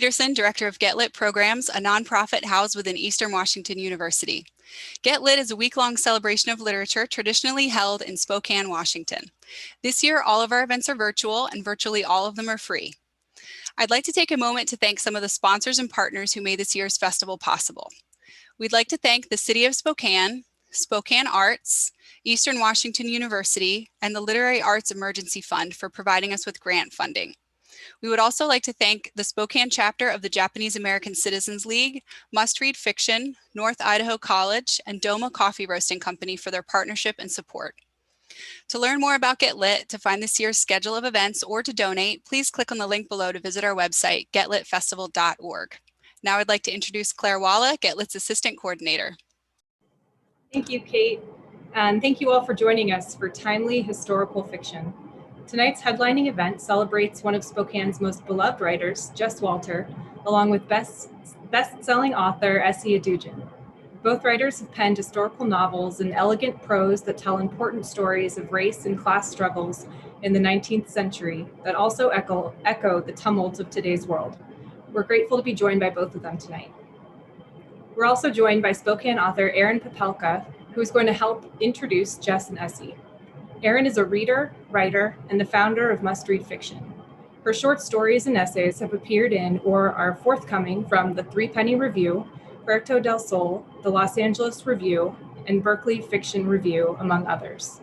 Peterson, Director of Get Lit Programs, a nonprofit housed within Eastern Washington University. Get Lit is a week-long celebration of literature traditionally held in Spokane, Washington. This year, all of our events are virtual, and virtually all of them are free. I'd like to take a moment to thank some of the sponsors and partners who made this year's festival possible. We'd like to thank the City of Spokane, Spokane Arts, Eastern Washington University, and the Literary Arts Emergency Fund for providing us with grant funding. We would also like to thank the Spokane chapter of the Japanese American Citizens League, Must Read Fiction, North Idaho College, and Doma Coffee Roasting Company for their partnership and support. To learn more about Get Lit, to find this year's schedule of events, or to donate, please click on the link below to visit our website, getlitfestival.org. Now I'd like to introduce Claire Wallach, Get Lit's Assistant Coordinator. Thank you, Kate, and thank you all for joining us for timely historical fiction. Tonight's headlining event celebrates one of Spokane's most beloved writers, Jess Walter, along with best-selling author Essie Edugyan. Both writers have penned historical novels in elegant prose that tell important stories of race and class struggles in the 19th century that also echo the tumult of today's world. We're grateful to be joined by both of them tonight. We're also joined by Spokane author Erin Popelka, who is going to help introduce Jess and Essie. Erin is a reader, writer, and the founder of Must Read Fiction. Her short stories and essays have appeared in or are forthcoming from the Three Penny Review, Puerto del Sol, the Los Angeles Review, and Berkeley Fiction Review, among others.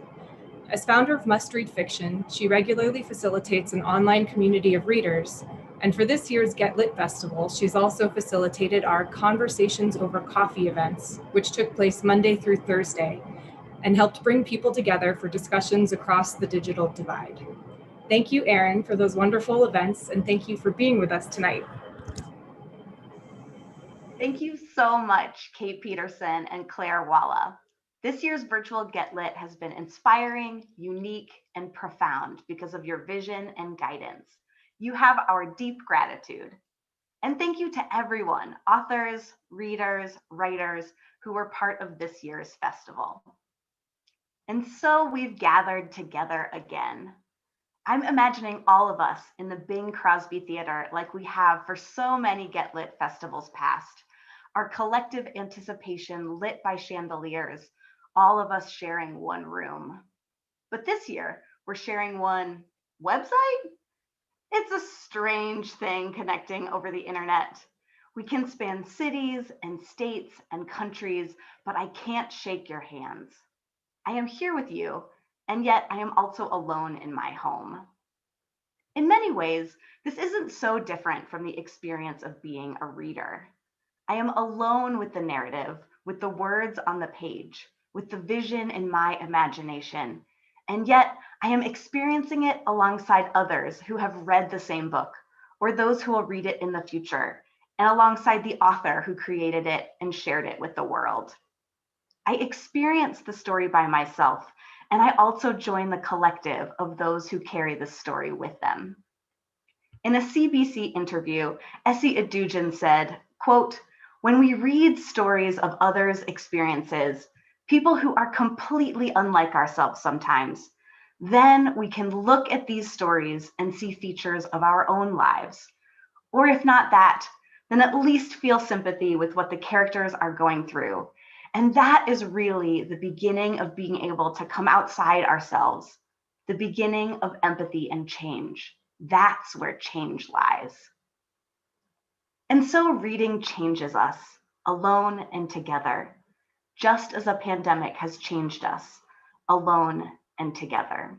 As founder of Must Read Fiction, she regularly facilitates an online community of readers, and for this year's Get Lit Festival, she's also facilitated our Conversations Over Coffee events, which took place Monday through Thursday, and helped bring people together for discussions across the digital divide. Thank you, Erin, for those wonderful events, and thank you for being with us tonight. Thank you so much, Kate Peterson and Claire Wallach. This year's virtual Get Lit has been inspiring, unique, and profound because of your vision and guidance. You have our deep gratitude. And thank you to everyone, authors, readers, writers, who were part of this year's festival. And so we've gathered together again. I'm imagining all of us in the Bing Crosby Theater like we have for so many Get Lit festivals past. Our collective anticipation lit by chandeliers, all of us sharing one room. But this year, we're sharing one website? It's a strange thing connecting over the internet. We can span cities and states and countries, but I can't shake your hands. I am here with you, and yet I am also alone in my home. In many ways, this isn't so different from the experience of being a reader. I am alone with the narrative, with the words on the page, with the vision in my imagination, and yet I am experiencing it alongside others who have read the same book, or those who will read it in the future, and alongside the author who created it and shared it with the world. I experienced the story by myself, and I also join the collective of those who carry this story with them. In a CBC interview, Essie Edujin said, quote, "When we read stories of others' experiences, people who are completely unlike ourselves sometimes, then we can look at these stories and see features of our own lives. Or if not that, then at least feel sympathy with what the characters are going through. And that is really the beginning of being able to come outside ourselves, the beginning of empathy and change. That's where change lies." And so reading changes us, alone and together, just as a pandemic has changed us, alone and together.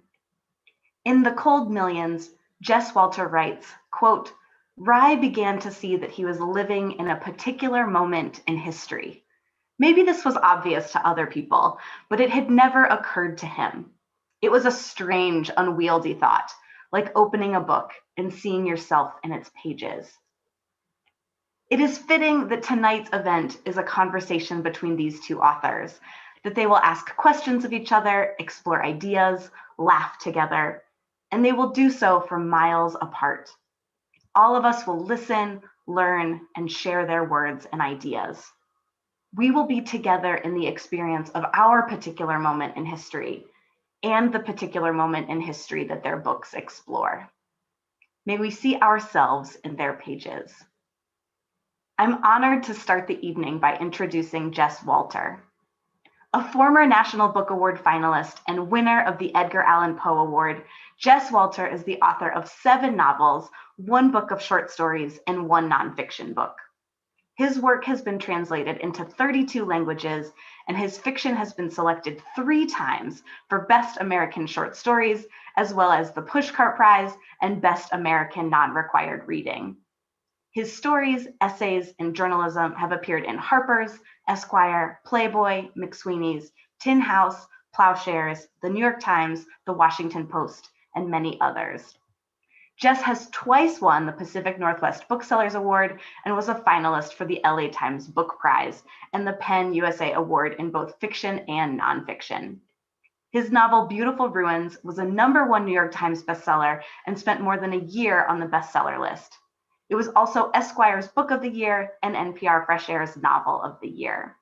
In The Cold Millions, Jess Walter writes, quote, "Rye began to see that he was living in a particular moment in history. Maybe this was obvious to other people, but it had never occurred to him. It was a strange, unwieldy thought, like opening a book and seeing yourself in its pages." It is fitting that tonight's event is a conversation between these two authors, that they will ask questions of each other, explore ideas, laugh together, and they will do so from miles apart. All of us will listen, learn, and share their words and ideas. We will be together in the experience of our particular moment in history and the particular moment in history that their books explore. May we see ourselves in their pages. I'm honored to start the evening by introducing Jess Walter. A former National Book Award finalist and winner of the Edgar Allan Poe Award, Jess Walter is the author of 7 novels, 1 book of short stories, and 1 nonfiction book. His work has been translated into 32 languages, and his fiction has been selected 3 times for Best American Short Stories, as well as the Pushcart Prize and Best American Non-Required Reading. His stories, essays, and journalism have appeared in Harper's, Esquire, Playboy, McSweeney's, Tin House, Plowshares, The New York Times, The Washington Post, and many others. Jess has twice won the Pacific Northwest Booksellers Award and was a finalist for the LA Times Book Prize and the PEN USA Award in both fiction and nonfiction. His novel Beautiful Ruins was a #1 New York Times bestseller and spent more than a year on the bestseller list. It was also Esquire's Book of the Year and NPR Fresh Air's Novel of the Year.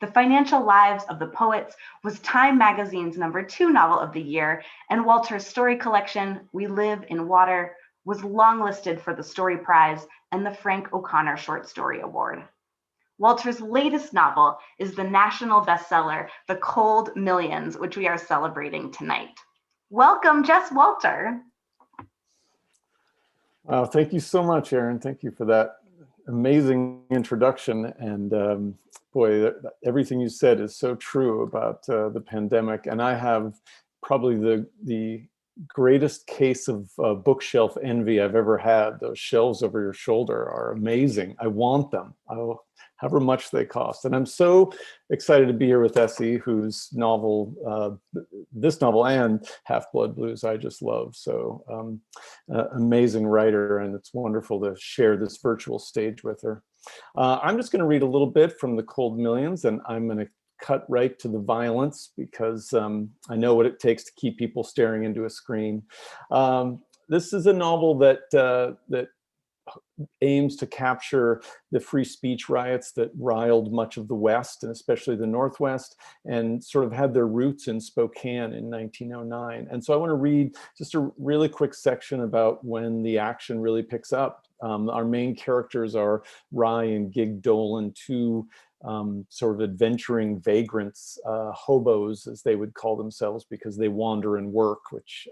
The Financial Lives of the Poets was Time Magazine's #2 Novel of the Year, and Walter's story collection, We Live in Water, was longlisted for the Story Prize and the Frank O'Connor Short Story Award. Walter's latest novel is the national bestseller, The Cold Millions, which we are celebrating tonight. Welcome, Jess Walter. Thank you so much, Erin. Thank you for that amazing introduction. And boy, everything you said is so true about the pandemic. And I have probably the greatest case of bookshelf envy I've ever had. Those shelves over your shoulder are amazing. I want them, however much they cost. And I'm so excited to be here with Essie, whose novel, this novel and Half-Blood Blues I just love. So amazing writer, and it's wonderful to share this virtual stage with her. I'm just going to read a little bit from The Cold Millions, and I'm going to cut right to the violence because I know what it takes to keep people staring into a screen. This is a novel that aims to capture the free speech riots that riled much of the West, and especially the Northwest, and sort of had their roots in Spokane in 1909. And so I want to read just a really quick section about when the action really picks up. Our main characters are Rye and Gig Dolan, 2 sort of adventuring vagrants, hobos, as they would call themselves, because they wander and work, which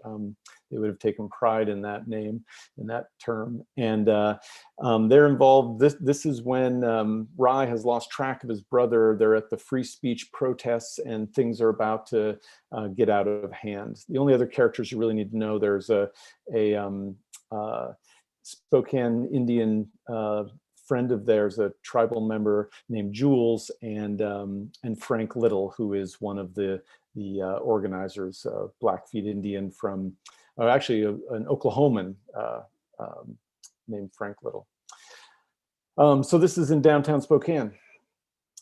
they would have taken pride in that name, in that term. And they're involved. This is when Rye has lost track of his brother. They're at the free speech protests, and things are about to get out of hand. The only other characters you really need to know, there's a Spokane Indian friend of theirs, a tribal member named Jules, and Frank Little, who is one of the organizers, Blackfeet Indian from, actually an Oklahoman named Frank Little. So this is in downtown Spokane.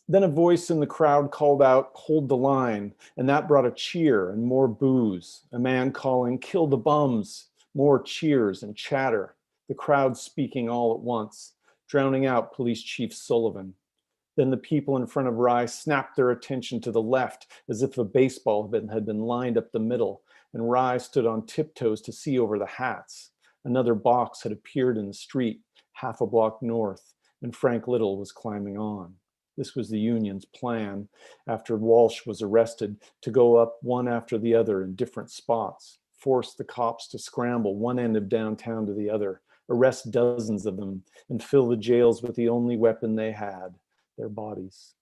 Then a voice in the crowd called out, "Hold the line," and that brought a cheer and more booze. A man calling, "Kill the bums," more cheers and chatter. The crowd speaking all at once, drowning out Police Chief Sullivan. Then the people in front of Rye snapped their attention to the left as if a baseball had been lined up the middle, and Rye stood on tiptoes to see over the hats. Another box had appeared in the street, half a block north, and Frank Little was climbing on. This was the Union's plan, after Walsh was arrested, to go up one after the other in different spots, force the cops to scramble one end of downtown to the other, arrest dozens of them, and fill the jails with the only weapon they had, their bodies.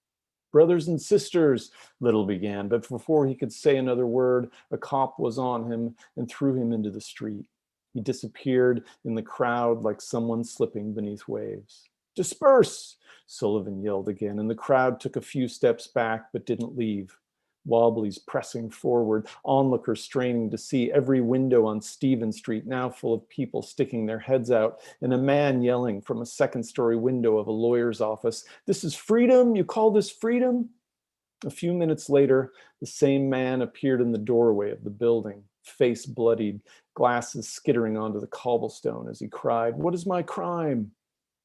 "Brothers and sisters," Little began, but before he could say another word, a cop was on him and threw him into the street. He disappeared in the crowd like someone slipping beneath waves. "Disperse," Sullivan yelled again, and the crowd took a few steps back but didn't leave. Wobblies pressing forward, onlookers straining to see, every window on Stephen Street now full of people sticking their heads out, and a man yelling from a second-story window of a lawyer's office, "This is freedom? You call this freedom?" A few minutes later, the same man appeared in the doorway of the building, face bloodied, glasses skittering onto the cobblestone as he cried, "What is my crime?"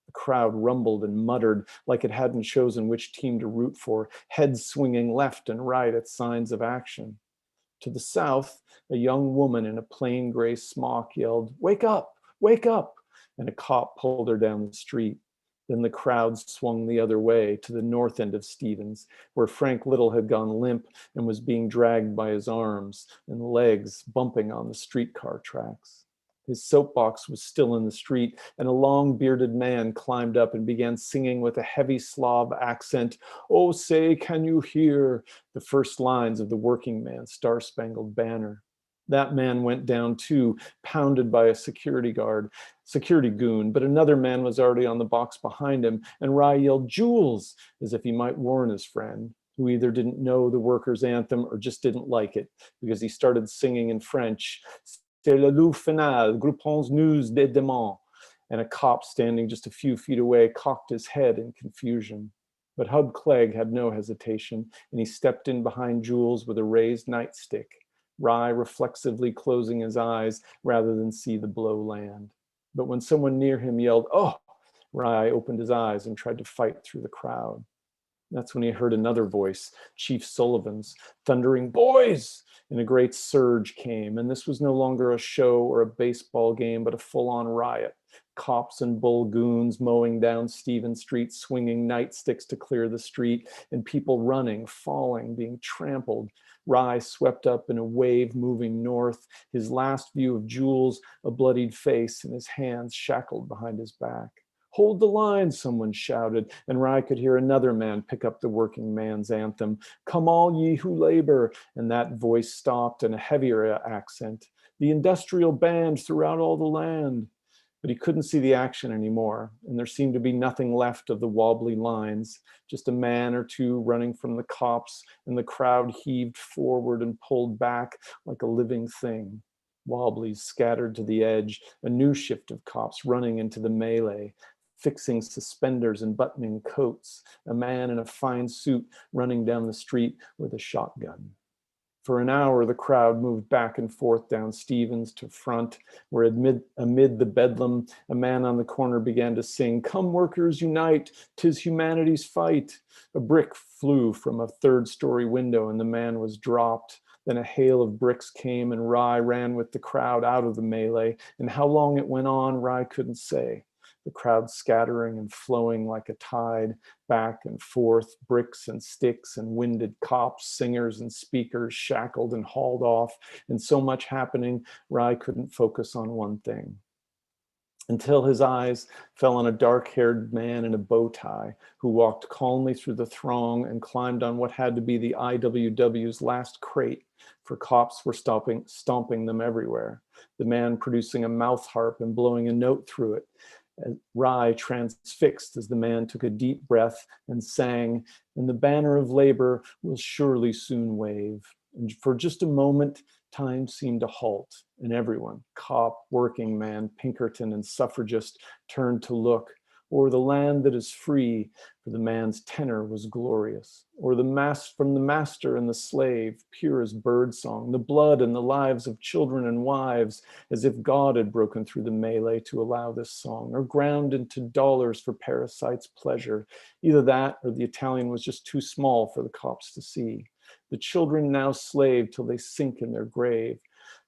The crowd rumbled and muttered like it hadn't chosen which team to root for, heads swinging left and right at signs of action. To the south, a young woman in a plain gray smock yelled, "Wake up, wake up," and a cop pulled her down the street. Then the crowd swung the other way to the north end of Stevens, where Frank Little had gone limp and was being dragged by his arms and legs bumping on the streetcar tracks. His soapbox was still in the street, and a long bearded man climbed up and began singing with a heavy Slav accent, "Oh, say, can you hear?" the first lines of the Working Man's Star-Spangled Banner. That man went down too, pounded by a security goon, but another man was already on the box behind him, and Rye yelled, "Jules," as if he might warn his friend, who either didn't know the workers' anthem or just didn't like it, because he started singing in French, "C'est le loup final, groupons nous des démons," and a cop standing just a few feet away cocked his head in confusion. But Hub Clegg had no hesitation, and he stepped in behind Jules with a raised nightstick, Rye reflexively closing his eyes rather than see the blow land. But when someone near him yelled, "Oh," Rye opened his eyes and tried to fight through the crowd. That's when he heard another voice, Chief Sullivan's, thundering, "Boys!" And a great surge came, and this was no longer a show or a baseball game, but a full-on riot. Cops and bull goons mowing down Stevens Street, swinging nightsticks to clear the street, and people running, falling, being trampled. Rye swept up in a wave moving north, his last view of Jules, a bloodied face and his hands shackled behind his back. "Hold the line," someone shouted, and Rye could hear another man pick up the Working Man's anthem, "Come all ye who labor," and that voice stopped in a heavier accent, "The industrial band throughout all the land." But he couldn't see the action anymore, and there seemed to be nothing left of the wobbly lines, just a man or two running from the cops, and the crowd heaved forward and pulled back like a living thing. Wobblies scattered to the edge, a new shift of cops running into the melee, fixing suspenders and buttoning coats, a man in a fine suit running down the street with a shotgun. For an hour, the crowd moved back and forth down Stevens to Front, where amid the bedlam, a man on the corner began to sing, "Come workers unite, 'tis humanity's fight." A brick flew from a third-story window and the man was dropped. Then a hail of bricks came and Rye ran with the crowd out of the melee, and how long it went on, Rye couldn't say. The crowd scattering and flowing like a tide, back and forth, bricks and sticks and winded cops, singers and speakers shackled and hauled off, and so much happening, Rye couldn't focus on one thing. Until his eyes fell on a dark-haired man in a bow tie who walked calmly through the throng and climbed on what had to be the IWW's last crate, for cops were stomping them everywhere. The man producing a mouth harp and blowing a note through it. Rye transfixed as the man took a deep breath and sang, "And the banner of labor will surely soon wave." And for just a moment, time seemed to halt, and everyone, cop, working man, Pinkerton, and suffragist, turned to look, "O'er the land that is free," for the man's tenor was glorious, "or from the master and the slave, pure as birdsong, the blood and the lives of children and wives," as if God had broken through the melee to allow this song, "or ground into dollars for parasites' pleasure." Either that or the Italian was just too small for the cops to see. "The children now slave till they sink in their grave."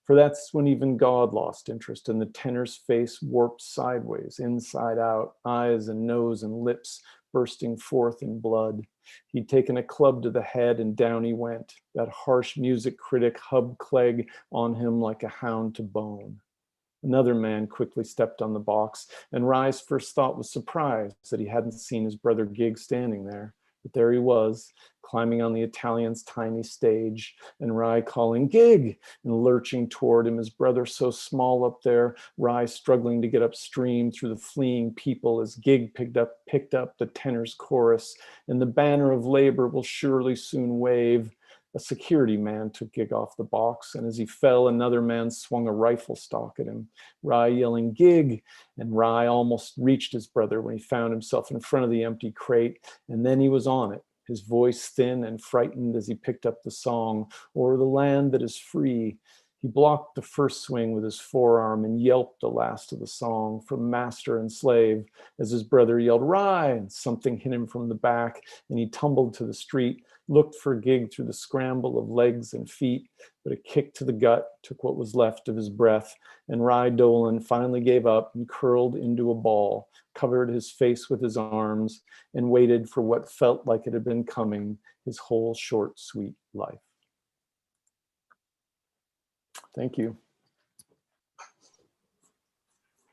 For that's when even God lost interest, and the tenor's face warped sideways, inside out, eyes and nose and lips bursting forth in blood. He'd taken a club to the head and down he went, that harsh music critic Hub Clegg on him like a hound to bone. Another man quickly stepped on the box, and Rye's first thought was surprise that he hadn't seen his brother Gig standing there. But there he was, climbing on the Italian's tiny stage, and Rye calling, "Gig!" and lurching toward him, his brother so small up there, Rye struggling to get upstream through the fleeing people as Gig picked up the tenor's chorus, "And the banner of labor will surely soon wave." A security man took Gig off the box, and as he fell, another man swung a rifle stock at him, Rye yelling, "Gig!" And Rye almost reached his brother when he found himself in front of the empty crate, and then he was on it, his voice thin and frightened as he picked up the song, "O'er the land that is free." He blocked the first swing with his forearm and yelped the last of the song from master and slave as his brother yelled, "Rye!" and something hit him from the back and he tumbled to the street, looked for a gig through the scramble of legs and feet, but a kick to the gut took what was left of his breath, and Rye Dolan finally gave up and curled into a ball, covered his face with his arms, and waited for what felt like it had been coming his whole short, sweet life. Thank you.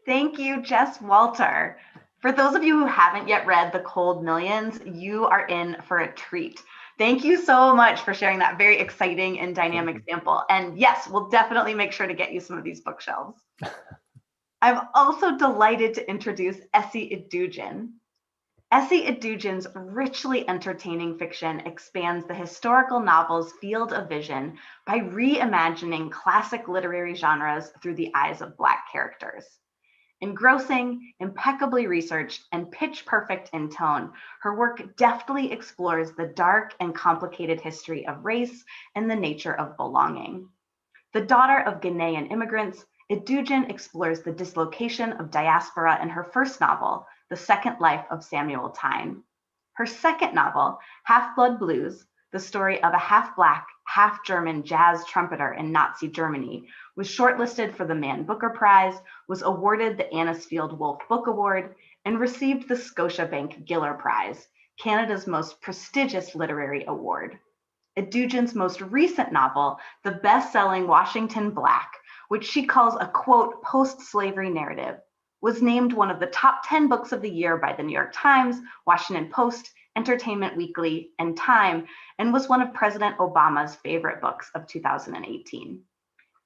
Thank you, Jess Walter. For those of you who haven't yet read The Cold Millions, you are in for a treat. Thank you so much for sharing that very exciting and dynamic sample. And yes, we'll definitely make sure to get you some of these bookshelves. I'm also delighted to introduce Essie Edugyan. Essie Edujin's richly entertaining fiction expands the historical novel's field of vision by reimagining classic literary genres through the eyes of Black characters. Engrossing, impeccably researched, and pitch perfect in tone, her work deftly explores the dark and complicated history of race and the nature of belonging. The daughter of Ghanaian immigrants, Edugyan explores the dislocation of diaspora in her first novel, The Second Life of Samuel Tyne. Her second novel, Half-Blood Blues, the story of a half-Black, half-German jazz trumpeter in Nazi Germany, was shortlisted for the Man Booker Prize, was awarded the Anisfield Wolf Book Award, and received the Scotiabank Giller Prize, Canada's most prestigious literary award. Edugyan's most recent novel, the best-selling Washington Black, which she calls a, quote, post-slavery narrative, was named one of the top 10 books of the year by the New York Times, Washington Post, Entertainment Weekly, and Time, and was one of President Obama's favorite books of 2018.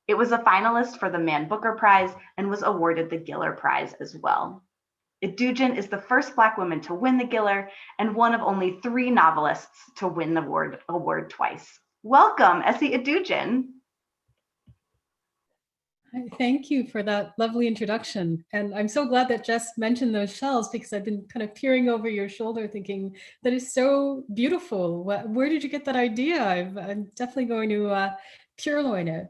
It was a finalist for the Man Booker Prize and was awarded the Giller Prize as well. Edugyan is the first Black woman to win the Giller and one of only 3 novelists to win the award twice. Welcome, Essie Edugyan. Thank you for that lovely introduction. And I'm so glad that Jess mentioned those shells because I've been kind of peering over your shoulder thinking, that is so beautiful. Where did you get that idea? I'm definitely going to purloin it.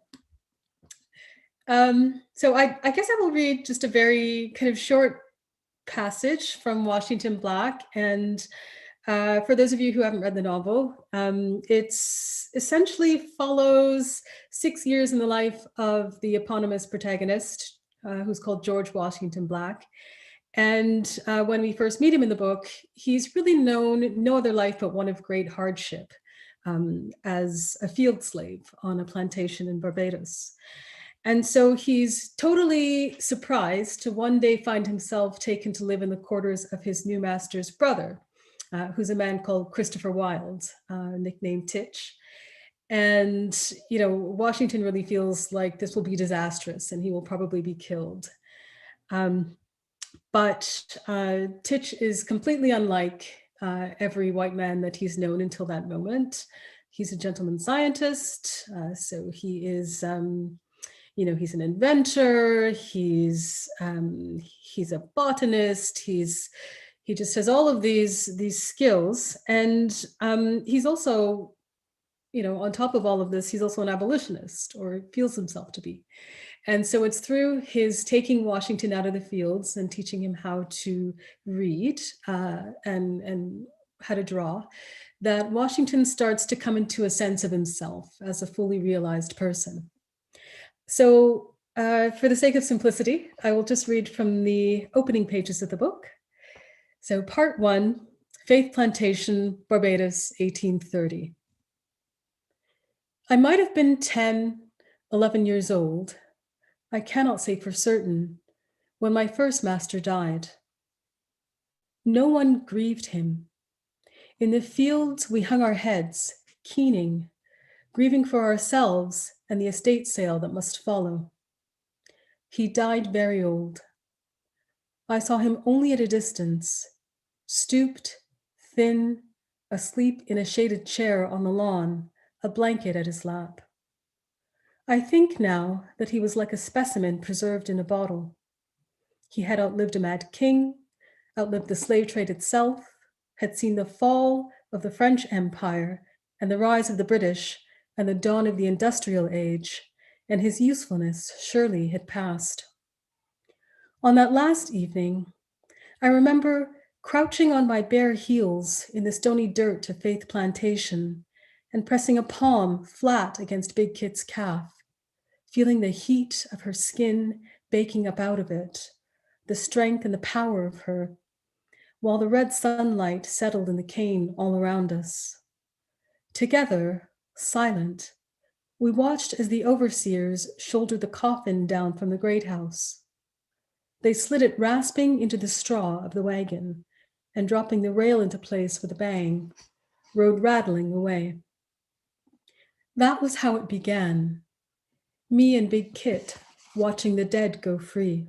So I guess I will read just a very kind of short passage from Washington Black. And for those of you who haven't read the novel, it's essentially follows 6 years in the life of the eponymous protagonist, who's called George Washington Black. And when we first meet him in the book, he's really known no other life but one of great hardship as a field slave on a plantation in Barbados. And so he's totally surprised to one day find himself taken to live in the quarters of his new master's brother, who's a man called Christopher Wilde, nicknamed Titch. And, you know, Washington really feels like this will be disastrous and he will probably be killed. But Titch is completely unlike every white man that he's known until that moment. He's a gentleman scientist, so he is, you know, he's an inventor, he's a botanist, he just has all of these skills. And he's also, you know, on top of all of this, he's also an abolitionist, or feels himself to be. And so it's through his taking Washington out of the fields and teaching him how to read and how to draw, that Washington starts to come into a sense of himself as a fully realized person. So for the sake of simplicity, I will just read from the opening pages of the book. So part 1, Faith Plantation, Barbados, 1830. I might have been 10, 11 years old, I cannot say for certain, when my first master died. No one grieved him. In the fields we hung our heads, keening, grieving for ourselves and the estate sale that must follow. He died very old. I saw him only at a distance, stooped, thin, asleep in a shaded chair on the lawn, a blanket at his lap. I think now that he was like a specimen preserved in a bottle. He had outlived a mad king, outlived the slave trade itself, had seen the fall of the French Empire and the rise of the British and the dawn of the industrial age, and his usefulness surely had passed. On that last evening, I remember crouching on my bare heels in the stony dirt of Faith Plantation and pressing a palm flat against Big Kit's calf, feeling the heat of her skin baking up out of it, the strength and the power of her, while the red sunlight settled in the cane all around us. Together, silent, we watched as the overseers shouldered the coffin down from the great house. They slid it rasping into the straw of the wagon and, dropping the rail into place with a bang, rode rattling away. That was how it began, me and Big Kit watching the dead go free.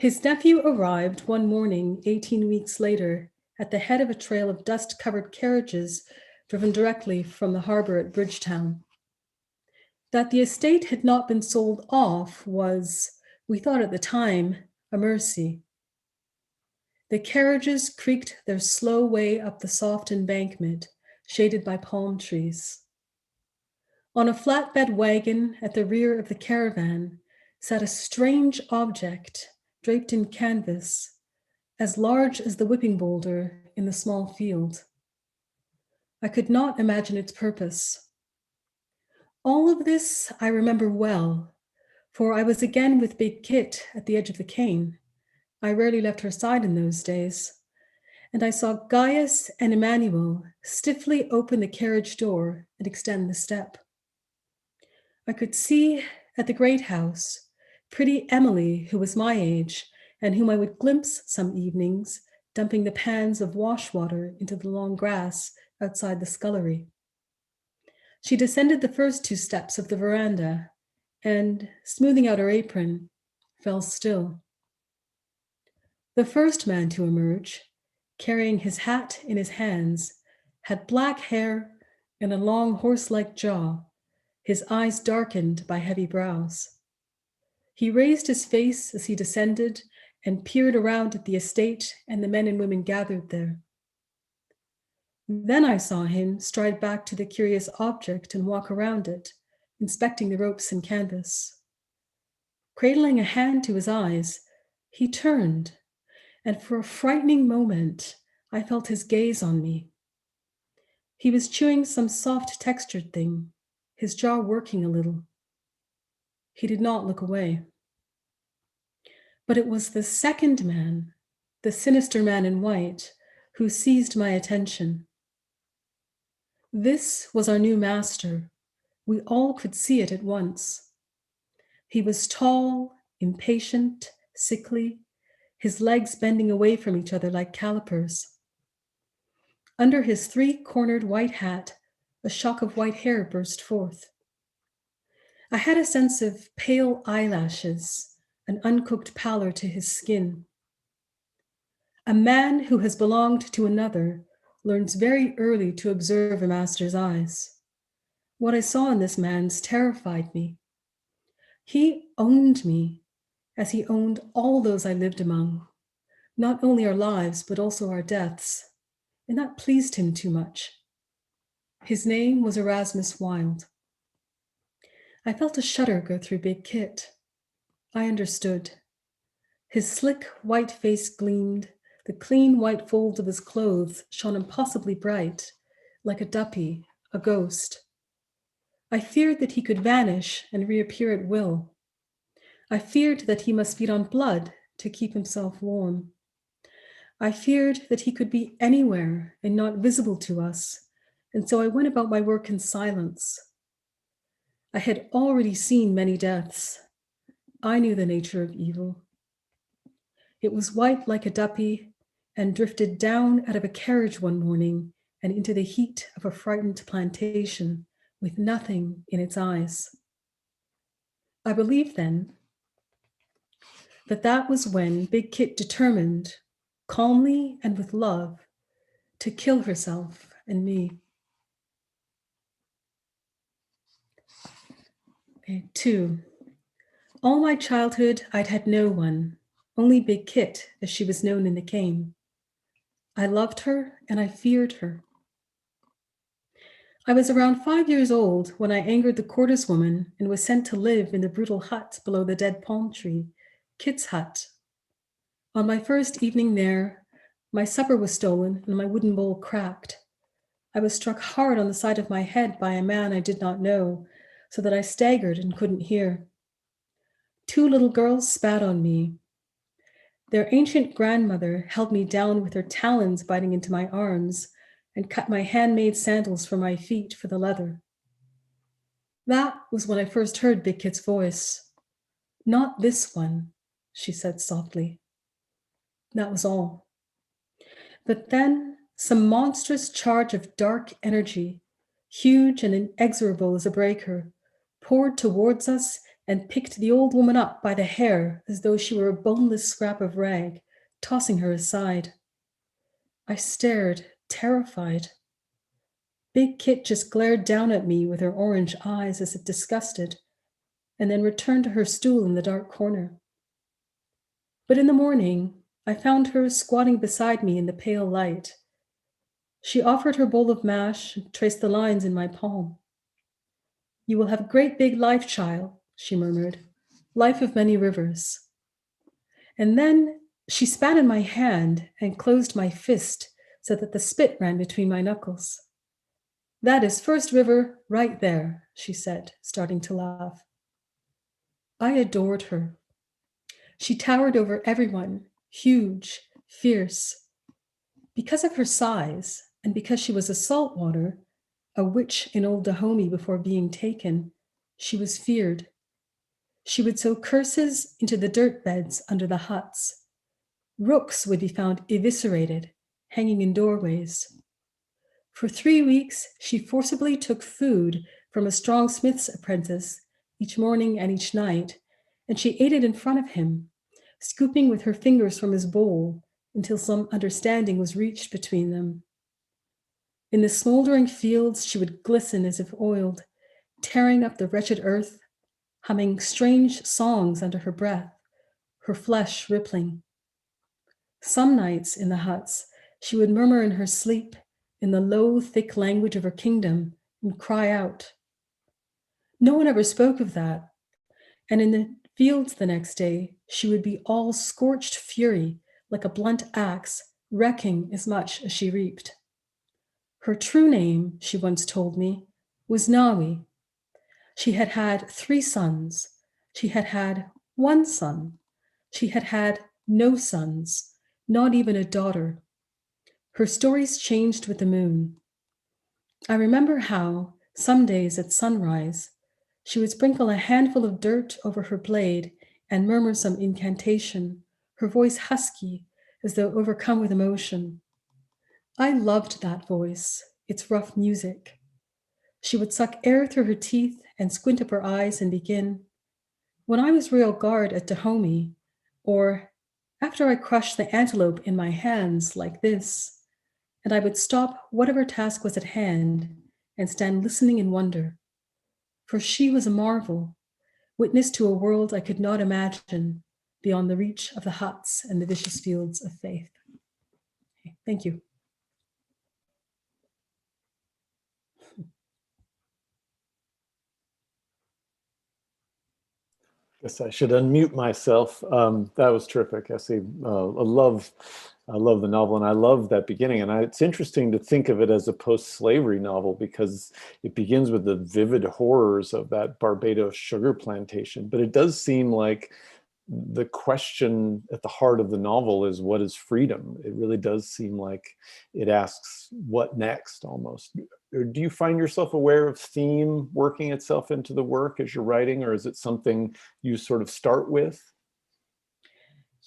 His nephew arrived one morning 18 weeks later at the head of a trail of dust-covered carriages driven directly from the harbor at Bridgetown. That the estate had not been sold off was, we thought at the time, a mercy. The carriages creaked their slow way up the soft embankment, shaded by palm trees. On a flatbed wagon at the rear of the caravan sat a strange object draped in canvas, as large as the whipping boulder in the small field. I could not imagine its purpose. All of this I remember well, for I was again with Big Kit at the edge of the cane. I rarely left her side in those days, and I saw Gaius and Emmanuel stiffly open the carriage door and extend the step. I could see at the great house pretty Emily, who was my age and whom I would glimpse some evenings, dumping the pans of wash water into the long grass outside the scullery. She descended the first 2 steps of the veranda and, smoothing out her apron, fell still. The first man to emerge, carrying his hat in his hands, had black hair and a long horse-like jaw, his eyes darkened by heavy brows. He raised his face as he descended and peered around at the estate and the men and women gathered there. Then I saw him stride back to the curious object and walk around it, inspecting the ropes and canvas. Cradling a hand to his eyes, he turned, and for a frightening moment, I felt his gaze on me. He was chewing some soft textured thing, his jaw working a little. He did not look away. But it was the second man, the sinister man in white, who seized my attention. This was our new master. We all could see it at once. He was tall, impatient, sickly, his legs bending away from each other like calipers. Under his 3-cornered white hat, a shock of white hair burst forth. I had a sense of pale eyelashes, an uncooked pallor to his skin. A man who has belonged to another learns very early to observe a master's eyes. What I saw in this man's terrified me. He owned me, as he owned all those I lived among, not only our lives, but also our deaths, and that pleased him too much. His name was Erasmus Wilde. I felt a shudder go through Big Kit. I understood. His slick white face gleamed, the clean white folds of his clothes shone impossibly bright, like a duppy, a ghost. I feared that he could vanish and reappear at will. I feared that he must feed on blood to keep himself warm. I feared that he could be anywhere and not visible to us, and so I went about my work in silence. I had already seen many deaths. I knew the nature of evil. It was white like a duppy and drifted down out of a carriage one morning and into the heat of a frightened plantation with nothing in its eyes. I believed then that that was when Big Kit determined, calmly and with love, to kill herself and me. Okay, 2. All my childhood, I'd had no one, only Big Kit, as she was known in the cane. I loved her and I feared her. I was around 5 years old when I angered the quarters woman and was sent to live in the brutal hut below the dead palm tree, Kit's hut. On my first evening there, my supper was stolen and my wooden bowl cracked. I was struck hard on the side of my head by a man I did not know, so that I staggered and couldn't hear. 2 little girls spat on me. Their ancient grandmother held me down with her talons biting into my arms and cut my handmade sandals for my feet for the leather. That was when I first heard Big Kit's voice. "Not this one," she said softly. That was all. But then some monstrous charge of dark energy, huge and inexorable as a breaker, poured towards us and picked the old woman up by the hair as though she were a boneless scrap of rag, tossing her aside. I stared, terrified. Big Kit just glared down at me with her orange eyes as if disgusted, and then returned to her stool in the dark corner. But in the morning, I found her squatting beside me in the pale light. She offered her bowl of mash and traced the lines in my palm. "You will have a great big life, child," she murmured, "life of many rivers." And then she spat in my hand and closed my fist so that the spit ran between my knuckles. "That is first river right there," she said, starting to laugh. I adored her. She towered over everyone, huge, fierce. Because of her size, and because she was a saltwater, a witch in Old Dahomey before being taken, she was feared. She would sow curses into the dirt beds under the huts. Rooks would be found eviscerated, hanging in doorways. For 3 weeks, she forcibly took food from a strong smith's apprentice each morning and each night, and she ate it in front of him, scooping with her fingers from his bowl until some understanding was reached between them. In the smoldering fields, she would glisten as if oiled, tearing up the wretched earth, humming strange songs under her breath, her flesh rippling. Some nights in the huts, she would murmur in her sleep in the low, thick language of her kingdom and cry out. No one ever spoke of that, and in the fields the next day, she would be all scorched fury, like a blunt axe, wrecking as much as she reaped. Her true name, she once told me, was Nawi. She had had 3 sons. She had had 1 son. She had had no sons, not even a daughter. Her stories changed with the moon. I remember how, some days at sunrise, she would sprinkle a handful of dirt over her blade and murmur some incantation, her voice husky, as though overcome with emotion. I loved that voice, its rough music. She would suck air through her teeth and squint up her eyes and begin, "When I was royal guard at Dahomey," or "After I crushed the antelope in my hands like this," and I would stop whatever task was at hand and stand listening in wonder. For she was a marvel, witness to a world I could not imagine beyond the reach of the huts and the vicious fields of faith. Okay, thank you. Guess I should unmute myself. That was terrific, Essie. I love the novel, and I love that beginning. And it's interesting to think of it as a post-slavery novel because it begins with the vivid horrors of that Barbados sugar plantation. But it does seem like the question at the heart of the novel is, what is freedom? It really does seem like it asks, what next, almost. Or do you find yourself aware of theme working itself into the work as you're writing, or is it something you sort of start with?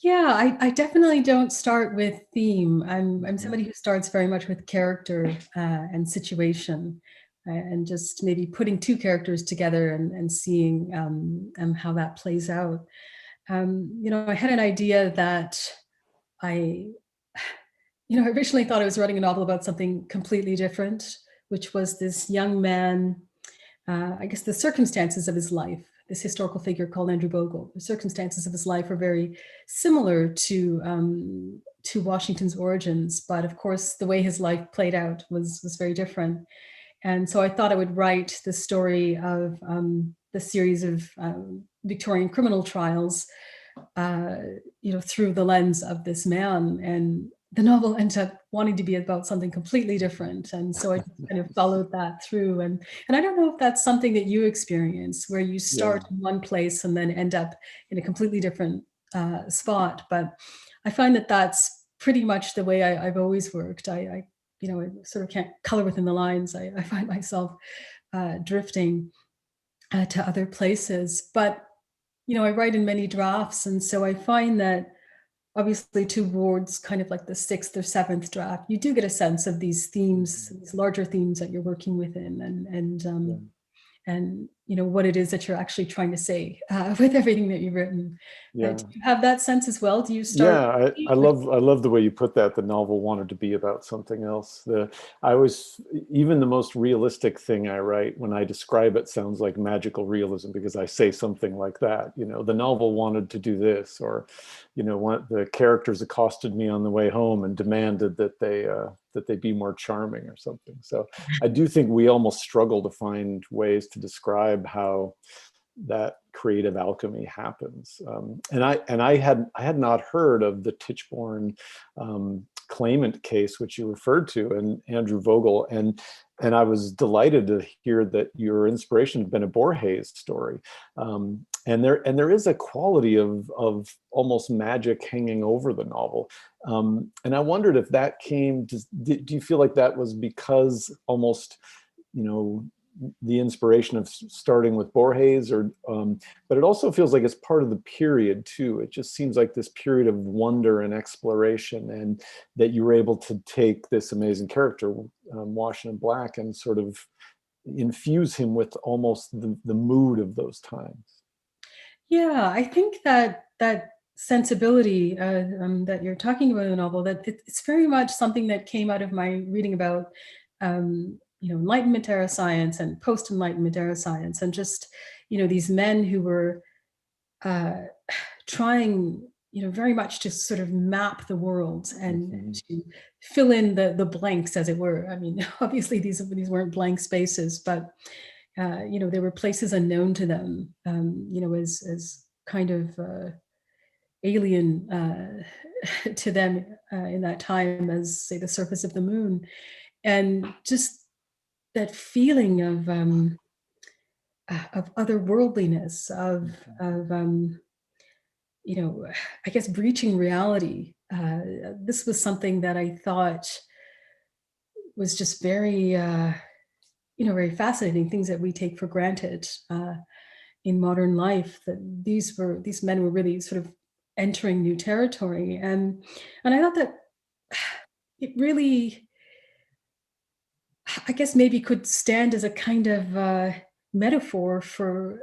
Yeah, I definitely don't start with theme. I'm somebody who starts very much with character and situation, and just maybe putting 2 characters together and seeing how that plays out. I had an idea that I originally thought I was writing a novel about something completely different, which was this young man, I guess the circumstances of his life, this historical figure called Andrew Bogle. The circumstances of his life are very similar to Washington's origins, but of course, the way his life played out was very different. And so I thought I would write the story of the series of Victorian criminal trials, through the lens of this man. And the novel ends up wanting to be about something completely different. And so I kind of followed that through. And I don't know if that's something that you experience, where you start in one place and then end up in a completely different spot. But I find that that's pretty much the way I've always worked. I sort of can't color within the lines. I find myself drifting to other places. But, I write in many drafts. And so I find that obviously towards kind of like the 6th or 7th draft, you do get a sense of these themes, these larger themes that you're working within, and what it is that you're actually trying to say with everything that you've written. Yeah. Do you have that sense as well? Do you start? Yeah, I love the way you put that. The novel wanted to be about something else. Even the most realistic thing I write, when I describe it, sounds like magical realism, because I say something like that. The novel wanted to do this, or the characters accosted me on the way home and demanded that they be more charming or something. So I do think we almost struggle to find ways to describe how that creative alchemy happens. And I had not heard of the Tichborne claimant case, which you referred to, and Andrew Vogel, and I was delighted to hear that your inspiration had been a Borges story. And there is a quality of almost magic hanging over the novel. And I wondered if that do you feel like that was because almost, the inspiration of starting with Borges, or but it also feels like it's part of the period too. It just seems like this period of wonder and exploration, and that you were able to take this amazing character, Washington Black, and sort of infuse him with almost the mood of those times. Yeah, I think that sensibility that you're talking about in the novel, that it's very much something that came out of my reading about Enlightenment era science and post-Enlightenment era science, and just these men who were trying very much to sort of map the world and to fill in the blanks, as it were. I mean, obviously these weren't blank spaces, but there were places unknown to them, as kind of alien to them in that time as, say, the surface of the moon. And just that feeling of otherworldliness, of I guess breaching reality. This was something that I thought was just very very fascinating, things that we take for granted in modern life, that these men were really sort of entering new territory. And I thought that it really, I guess, maybe could stand as a kind of metaphor for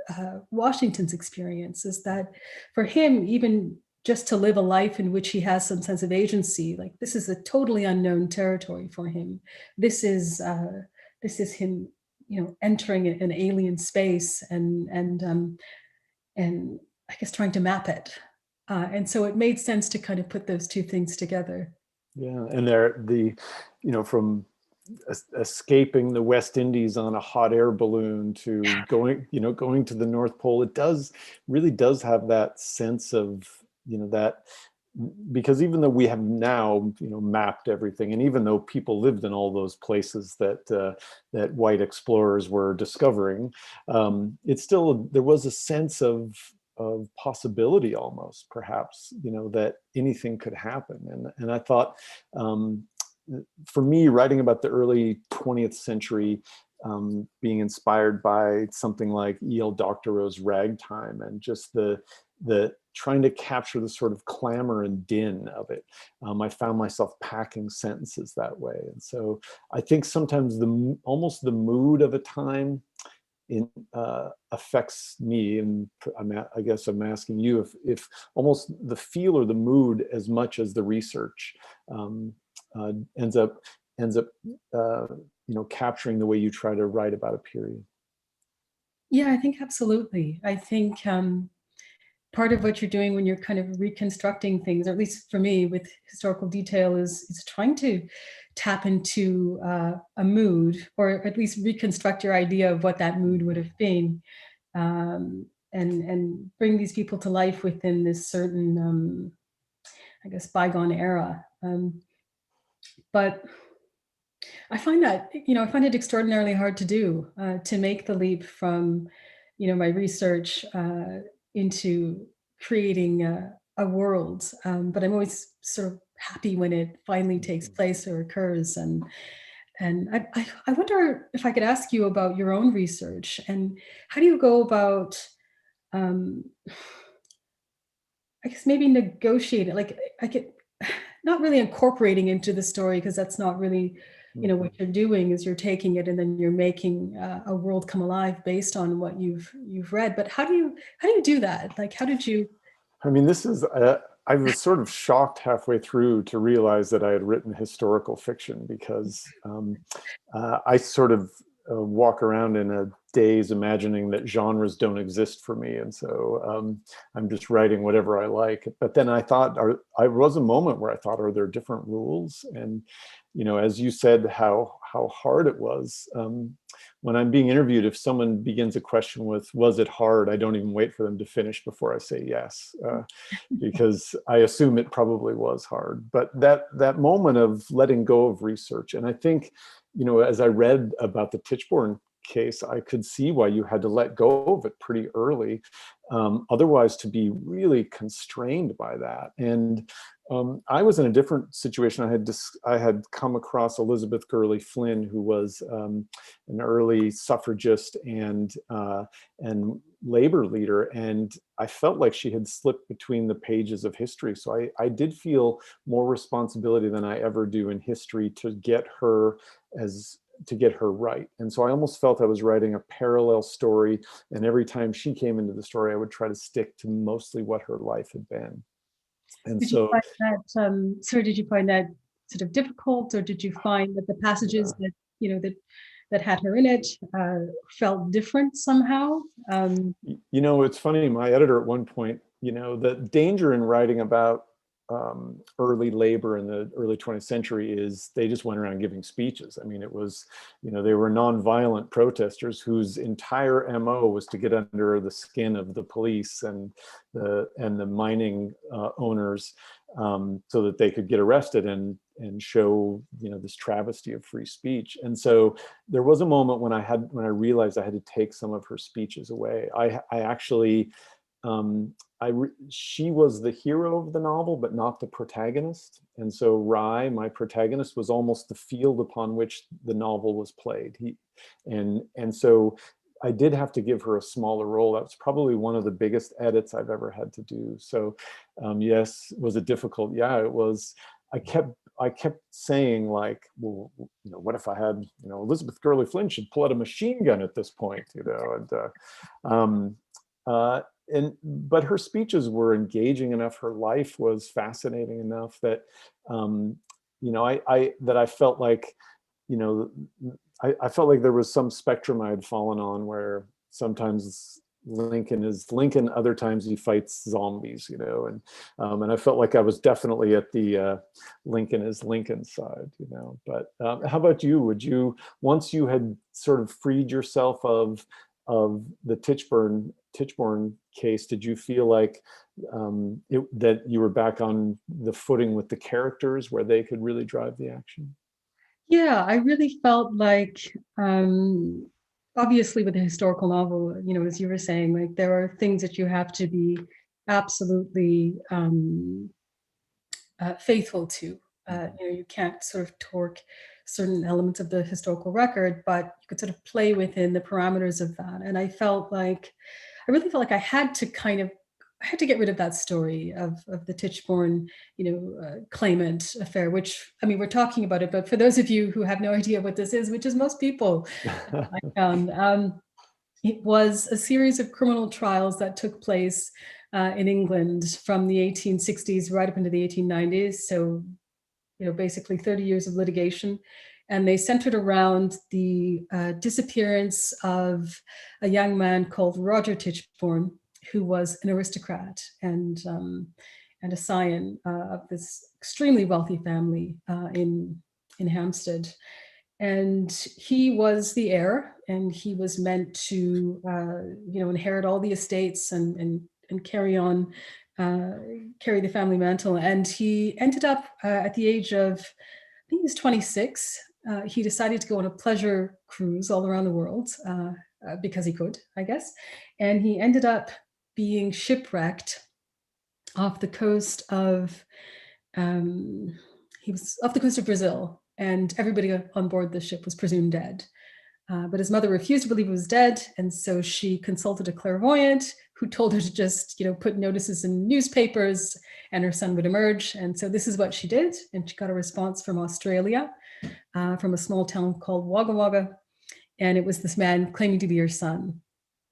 Washington's experience, is that for him, even just to live a life in which he has some sense of agency, like this is a totally unknown territory for him. This is him, entering an alien space and I guess trying to map it. And so it made sense to kind of put those two things together. Yeah, and from escaping the West Indies on a hot air balloon to going to the North Pole, it really does have that sense of, that, because even though we have now, mapped everything, and even though people lived in all those places that white explorers were discovering, it's still, there was a sense of possibility almost, perhaps, that anything could happen. And I thought, for me, writing about the early 20th century, being inspired by something like E.L. Doctorow's Ragtime, and just the trying to capture the sort of clamor and din of it, I found myself packing sentences that way. And so I think sometimes almost the mood of a time affects me, and I guess I'm asking you if almost the feel or the mood as much as the research ends up capturing the way you try to write about a period. Yeah, I think absolutely. I think part of what you're doing when you're kind of reconstructing things, or at least for me with historical detail, is trying to tap into a mood, or at least reconstruct your idea of what that mood would have been, and bring these people to life within this certain, I guess, bygone era. But I find that, I find it extraordinarily hard to do, to make the leap from, my research into creating a world. But I'm always sort of happy when it finally takes place or occurs. And I wonder if I could ask you about your own research, and how do you go about, I guess maybe negotiating, like I get not really incorporating into the story, because that's not really, what you're doing is you're taking it and then you're making a world come alive based on what you've read. But how do you do that? Like, how did you? I mean, this is, I was sort of shocked halfway through to realize that I had written historical fiction, because I sort of walk around in a daze imagining that genres don't exist for me. And so I'm just writing whatever I like. But then I thought, I was a moment where I thought, are there different rules? And, as you said, how hard it was. When I'm being interviewed, if someone begins a question with, was it hard? I don't even wait for them to finish before I say yes, because I assume it probably was hard. But that moment of letting go of research, and I think, as I read about the Tichborne case, I could see why you had to let go of it pretty early, otherwise to be really constrained by that. And I was in a different situation. I had come across Elizabeth Gurley Flynn, who was an early suffragist and labor leader, and I felt like she had slipped between the pages of history. So I did feel more responsibility than I ever do in history to get her right. And so I almost felt I was writing a parallel story, and every time she came into the story, I would try to stick to mostly what her life had been. And did you find that, did you find that sort of difficult, or did you find that the passages that had her in it felt different somehow? It's funny, my editor at one point, the danger in writing about early labor in the early 20th century is they just went around giving speeches. I mean, it was, they were nonviolent protesters whose entire MO was to get under the skin of the police and the mining owners, so that they could get arrested and show, this travesty of free speech. And so there was a moment when I realized I had to take some of her speeches away. I actually, she was the hero of the novel, but not the protagonist. And so Rye, my protagonist, was almost the field upon which the novel was played. And so I did have to give her a smaller role. That was probably one of the biggest edits I've ever had to do. So yes, was it difficult? Yeah, it was. I kept saying, like, well, what if I had, Elizabeth Gurley Flynn should pull out a machine gun at this point, but her speeches were engaging enough. Her life was fascinating enough that, I felt like, I felt like there was some spectrum I had fallen on, where sometimes Lincoln is Lincoln, other times he fights zombies, and I felt like I was definitely at the Lincoln is Lincoln side, But how about you? Would you, once you had sort of freed yourself of the Tichborne case, did you feel like that you were back on the footing with the characters where they could really drive the action? Yeah, I really felt like, obviously with a historical novel, as you were saying, like there are things that you have to be absolutely faithful to. You can't sort of torque certain elements of the historical record, but you could sort of play within the parameters of that. And I really felt like I had to get rid of that story of the Tichborne, claimant affair, which, I mean, we're talking about it, but for those of you who have no idea what this is, which is most people, I found, it was a series of criminal trials that took place in England from the 1860s right up into the 1890s. So, basically 30 years of litigation. And they centered around the disappearance of a young man called Roger Tichborne, who was an aristocrat and a scion of this extremely wealthy family in Hampstead. And he was the heir, and he was meant to, inherit all the estates and carry on, carry the family mantle. And he ended up at the age of, I think he was 26. He decided to go on a pleasure cruise all around the world because he could, I guess. And he ended up being shipwrecked off the coast of, he was off the coast of Brazil, and everybody on board the ship was presumed dead. But his mother refused to believe he was dead, and so she consulted a clairvoyant who told her to just, put notices in newspapers and her son would emerge. And so this is what she did, and she got a response from Australia, from a small town called Wagga Wagga, and it was this man claiming to be her son.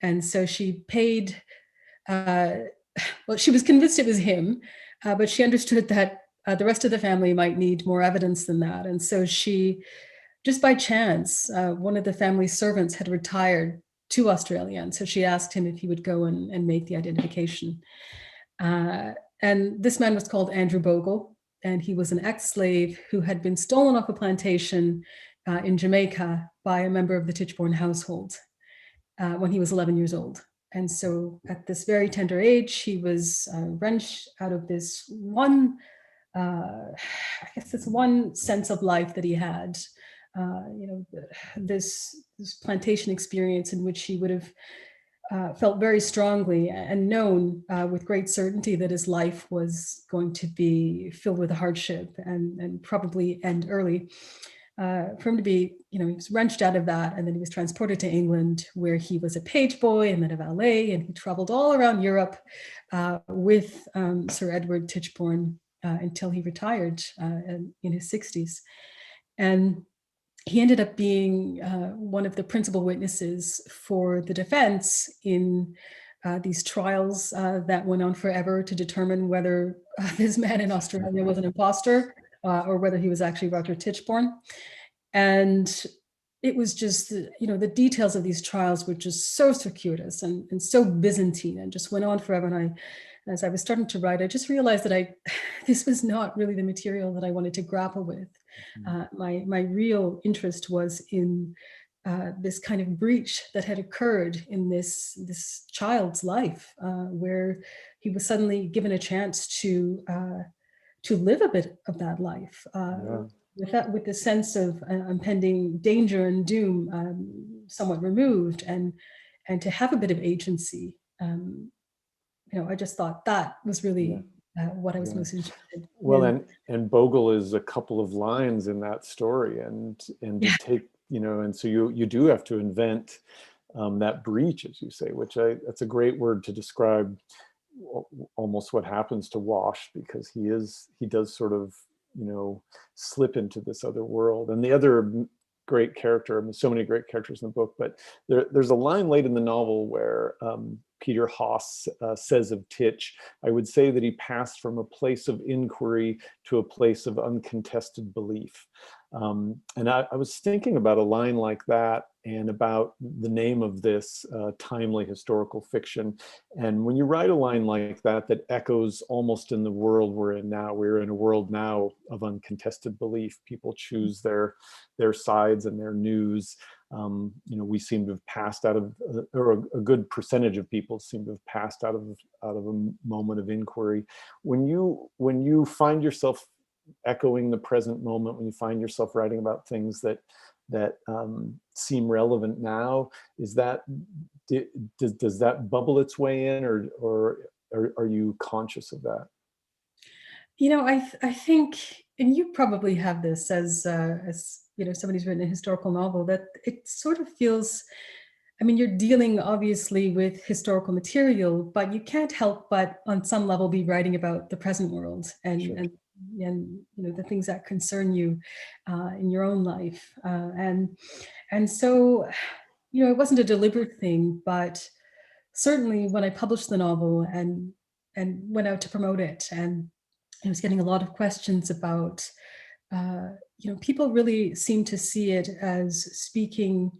And so she paid, well, she was convinced it was him, but she understood that the rest of the family might need more evidence than that. And so she, just by chance, one of the family servants had retired to Australia. And so she asked him if he would go and make the identification. And this man was called Andrew Bogle, and he was an ex-slave who had been stolen off a plantation in Jamaica by a member of the Tichborne household when he was 11 years old. And so at this very tender age, he was wrenched out of this one, this one sense of life that he had, this plantation experience in which he would have felt very strongly and known with great certainty that his life was going to be filled with hardship and probably end early. For him to be, he was wrenched out of that, and then he was transported to England, where he was a page boy and then a valet, and he traveled all around Europe with Sir Edward Tichborne until he retired in his 60s. And he ended up being one of the principal witnesses for the defense in these trials that went on forever to determine whether this man in Australia was an imposter or whether he was actually Roger Tichborne. And it was just, the details of these trials were just so circuitous and so Byzantine and just went on forever. And as I was starting to write, I just realized that this was not really the material that I wanted to grapple with. My real interest was in this kind of breach that had occurred in this child's life, where he was suddenly given a chance to live a bit of that life, with the sense of impending danger and doom somewhat removed, and to have a bit of agency. I just thought that was really what I was most interested in. Well, and Bogle is a couple of lines in that story, and to take, and so you do have to invent that breach, as you say, which that's a great word to describe almost what happens to Wash, because he does sort of, slip into this other world. And the other great character, so many great characters in the book, but there's a line late in the novel where Peter Haas says of Titch, I would say that he passed from a place of inquiry to a place of uncontested belief. And I was thinking about a line like that and about the name of this timely historical fiction. And when you write a line like that echoes almost in the world we're in now, we're in a world now of uncontested belief. People choose their sides and their news. We seem to have passed out of, or a good percentage of people seem to have passed out of a moment of inquiry. When you find yourself echoing the present moment, when you find yourself writing about things that seem relevant now, does that bubble its way in, or are you conscious of that? I think, and you probably have this as somebody who's written a historical novel, that it sort of feels, you're dealing obviously with historical material, but you can't help but on some level be writing about the present world and Sure. and the things that concern you in your own life, and so it wasn't a deliberate thing, but certainly when I published the novel and went out to promote it, and I was getting a lot of questions about people really seem to see it as speaking,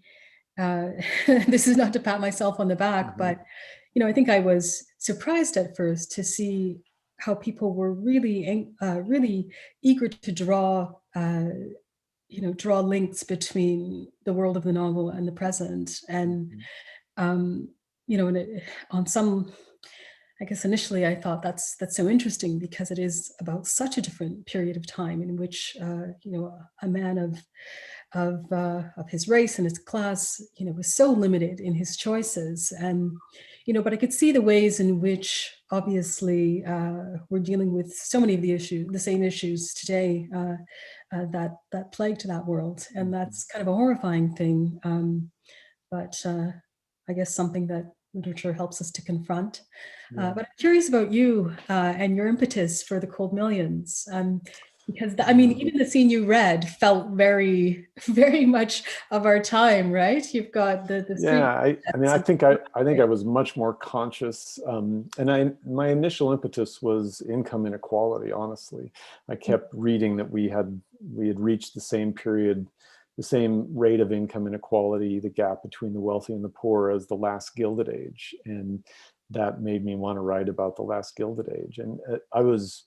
this is not to pat myself on the back, but I think I was surprised at first to see how people were really, really eager to draw, draw links between the world of the novel and the present. And, on some, I guess initially I thought that's so interesting because it is about such a different period of time in which, a man of his race and his class, was so limited in his choices. And, but I could see the ways in which obviously we're dealing with so many of the same issues today that plagued that world. And that's kind of a horrifying thing. But I guess something that literature helps us to confront. But I'm curious about you and your impetus for The Cold Millions. Because even the scene you read felt very, very much of our time, right? You've got the I think I was much more conscious, and my initial impetus was income inequality. Honestly, I kept reading that we had reached the same period, the same rate of income inequality, the gap between the wealthy and the poor, as the last Gilded Age, and that made me want to write about the last Gilded Age. And it was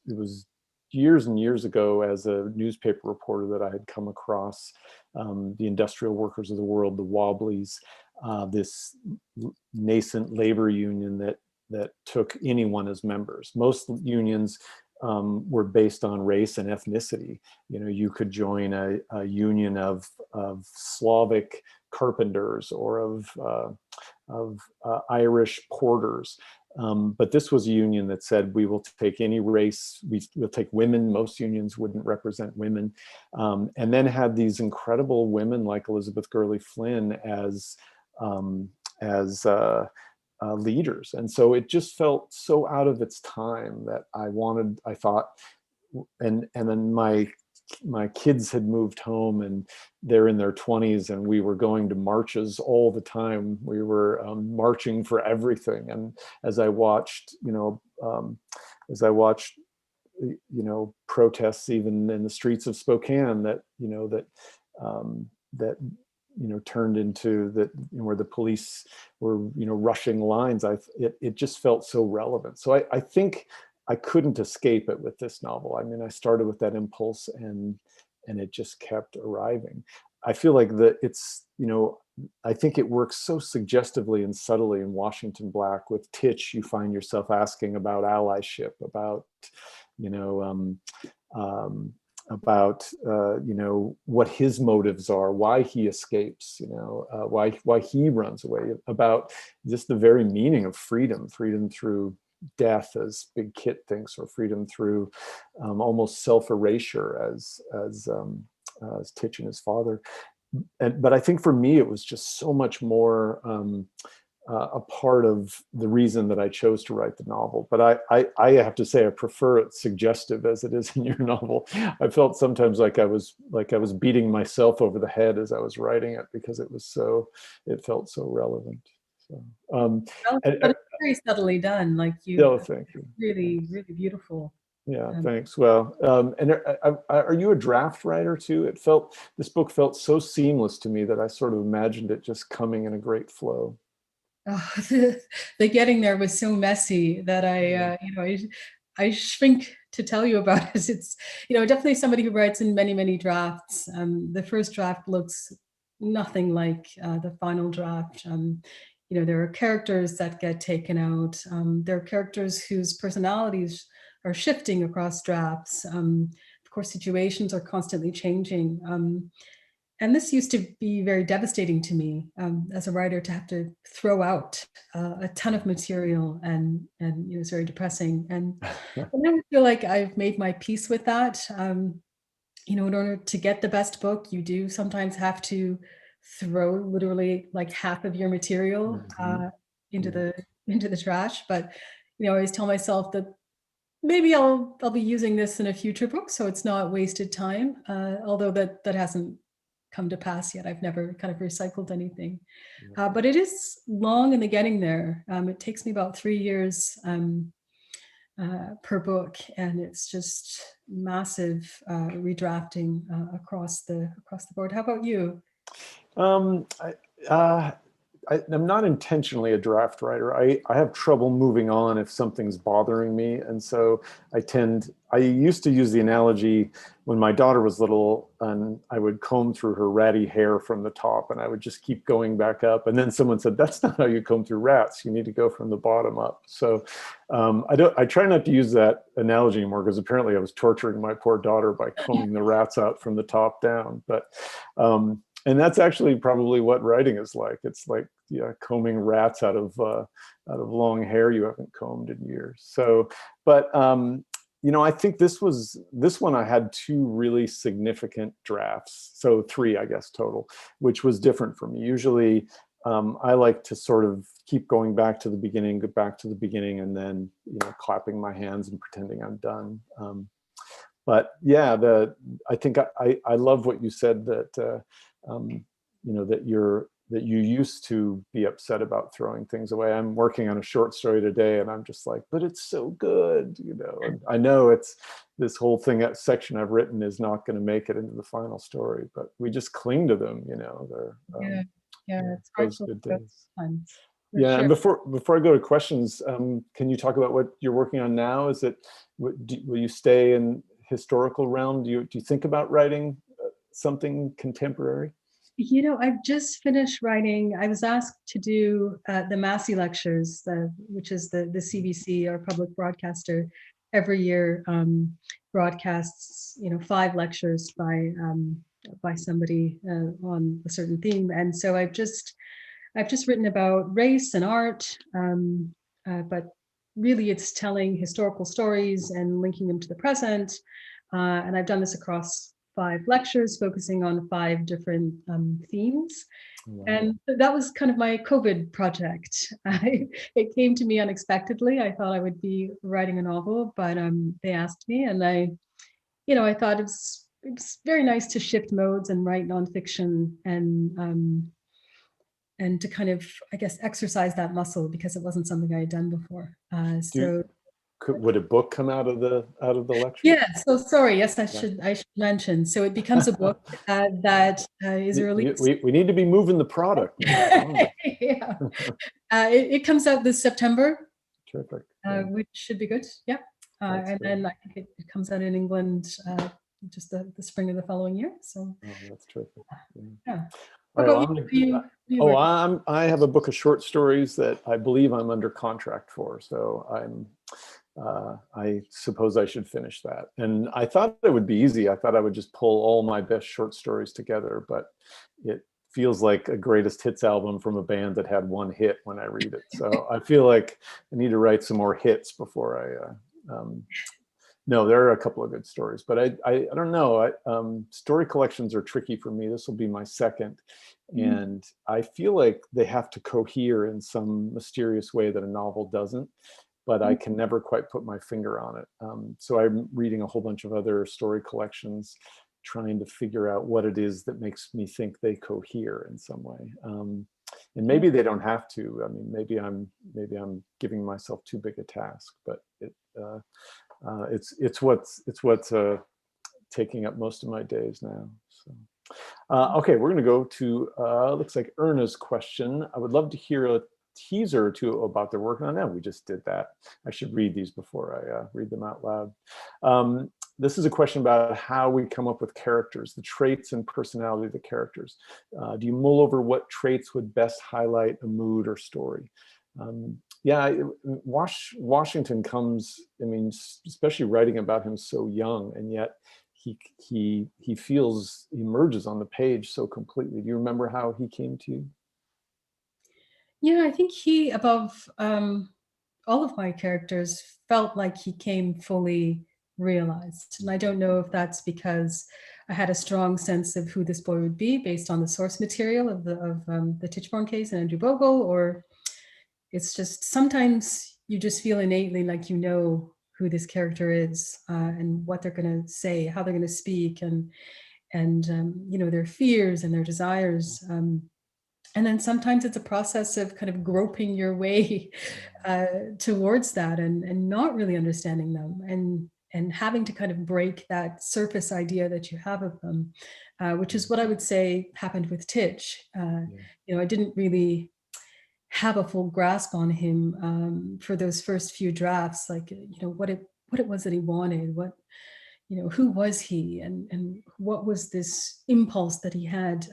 years and years ago, as a newspaper reporter, that I had come across the industrial workers of the world, the Wobblies, this nascent labor union that took anyone as members. Most unions were based on race and ethnicity. You could join a union of Slavic carpenters or of Irish porters. But this was a union that said, we will take any race, we'll take women. Most unions wouldn't represent women. And then had these incredible women like Elizabeth Gurley Flynn as leaders. And so it just felt so out of its time that I thought, and then my kids had moved home and they're in their 20s, and we were going to marches all the time. We were marching for everything. And as I watched, protests even in the streets of Spokane that turned into that, where the police were, rushing lines. It just felt so relevant. So I think I couldn't escape it with this novel. I started with that impulse and it just kept arriving. I feel like I think it works so suggestively and subtly in Washington Black. With Titch, you find yourself asking about allyship, about, what his motives are, why he escapes, why he runs away, about just the very meaning of freedom through death, as Big Kit thinks, or freedom through almost self-erasure, as Titch and his father. But I think for me, it was just so much more a part of the reason that I chose to write the novel. But I have to say, I prefer it suggestive as it is in your novel. I felt sometimes like I was beating myself over the head as I was writing it, because it felt so relevant. So, but it's very subtly done. Like thank you. Really, really beautiful. Yeah, thanks. Well, and are you a draft writer too? This book felt so seamless to me that I sort of imagined it just coming in a great flow. Oh, the getting there was so messy that I shrink to tell you about it. It's, definitely somebody who writes in many, many drafts. The first draft looks nothing like the final draft. There are characters that get taken out. There are characters whose personalities are shifting across drafts. Of course, situations are constantly changing. And this used to be very devastating to me as a writer, to have to throw out a ton of material, and it's very depressing. And I feel like I've made my peace with that. In order to get the best book, you do sometimes have to throw literally like half of your material into the trash. But I always tell myself that maybe I'll be using this in a future book, so it's not wasted time. Although that hasn't come to pass yet. I've never kind of recycled anything, but it is long in the getting there. It takes me about 3 years per book, and it's just massive redrafting across the board. How about you? I'm not intentionally a draft writer. I have trouble moving on if something's bothering me. And so I used to use the analogy when my daughter was little, and I would comb through her ratty hair from the top, and I would just keep going back up. And then someone said, that's not how you comb through rats. You need to go from the bottom up. So I try not to use that analogy anymore, because apparently I was torturing my poor daughter by combing the rats out from the top down. But and that's actually probably what writing is like. It's like, yeah, combing rats out of long hair you haven't combed in years. So, but you know, I think this one I had 2 really significant drafts, so 3, I guess, total, which was different for me. Usually, I like to sort of keep going back to the beginning, and then, you know, clapping my hands and pretending I'm done. But yeah, I think I love what you said, that you know, that you used to be upset about throwing things away. I'm working on a short story today, and I'm just like, but it's so good, you know. And I know it's this whole section I've written is not going to make it into the final story, but we just cling to them, you know. They're It's hard those to good look days. times, for Yeah, sure. and before I go to questions, can you talk about what you're working on now? Is it will you stay in historical realm? Do you think about writing something contemporary? You know, I've just finished writing. I was asked to do the Massey lectures, which is the CBC, our public broadcaster, every year broadcasts, you know, 5 lectures by somebody on a certain theme. And so I've just written about race and art, but really it's telling historical stories and linking them to the present. And I've done this across 5 lectures, focusing on 5 different themes. Wow. And that was kind of my COVID project. It came to me unexpectedly. I thought I would be writing a novel, but they asked me, and I thought it's very nice to shift modes and write nonfiction, and to kind of, I guess, exercise that muscle, because it wasn't something I had done before. Would a book come out of the lecture? Yeah. So sorry. Yes, I should mention. So it becomes a book that is released. We need to be moving the product. Yeah. It comes out this September. Terrific. Which should be good. Yeah. And then I think it comes out in England just the spring of the following year. So. Oh, that's terrific. Yeah. I have a book of short stories that I believe I'm under contract for. So I suppose I should finish that. And I thought it would be easy. I thought I would just pull all my best short stories together, but it feels like a greatest hits album from a band that had 1 hit when I read it. So I feel like I need to write some more hits before no, there are a couple of good stories, but I don't know. Story collections are tricky for me. This will be my 2nd. And I feel like they have to cohere in some mysterious way that a novel doesn't, but I can never quite put my finger on it. So I'm reading a whole bunch of other story collections, trying to figure out what it is that makes me think they cohere in some way. And maybe they don't have to. I mean, maybe I'm giving myself too big a task, but it's what's taking up most of my days now. So, okay, we're going to go to looks like Erna's question. I would love to hear a teaser or 2 about their work on them. We just did that. I should read these before I read them out loud. This is a question about how we come up with characters, the traits and personality of the characters. Do you mull over what traits would best highlight a mood or story? Yeah, Washington comes, I mean, especially writing about him so young, and yet he emerges on the page so completely. Do you remember how he came to you? Yeah, I think he, above all of my characters, felt like he came fully realized. And I don't know if that's because I had a strong sense of who this boy would be based on the source material of the Tichborne case and Andrew Bogle, or it's just sometimes you just feel innately like you know who this character is, and what they're going to say, how they're going to speak, and you know, their fears and their desires. And then sometimes it's a process of kind of groping your way towards that, and not really understanding them, and having to kind of break that surface idea that you have of them, which is what I would say happened with Titch. You know, I didn't really have a full grasp on him for those first few drafts, like, what it was that he wanted, who was he, and what was this impulse that he had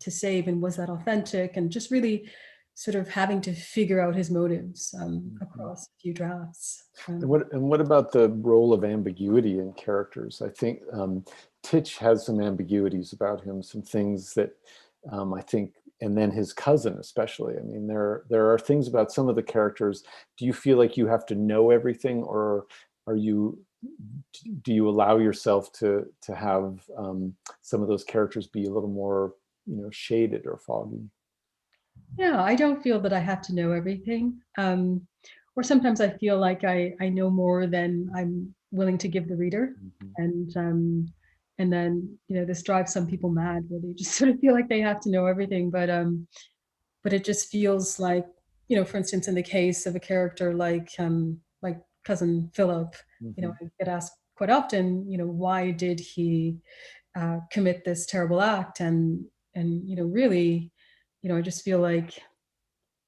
to save, and was that authentic, and just really sort of having to figure out his motives across a few drafts. And what about the role of ambiguity in characters? I think Titch has some ambiguities about him, some things that I think, and then his cousin especially. I mean, there are things about some of the characters. Do you feel like you have to know everything, or do you allow yourself to have some of those characters be a little more, shaded or foggy? Yeah, I don't feel that I have to know everything. Or sometimes I feel like I know more than I'm willing to give the reader. And then, this drives some people mad, where they just sort of feel like they have to know everything. But it just feels like, for instance, in the case of a character like cousin Philip, I get asked quite often, why did he commit this terrible act? And really, I just feel like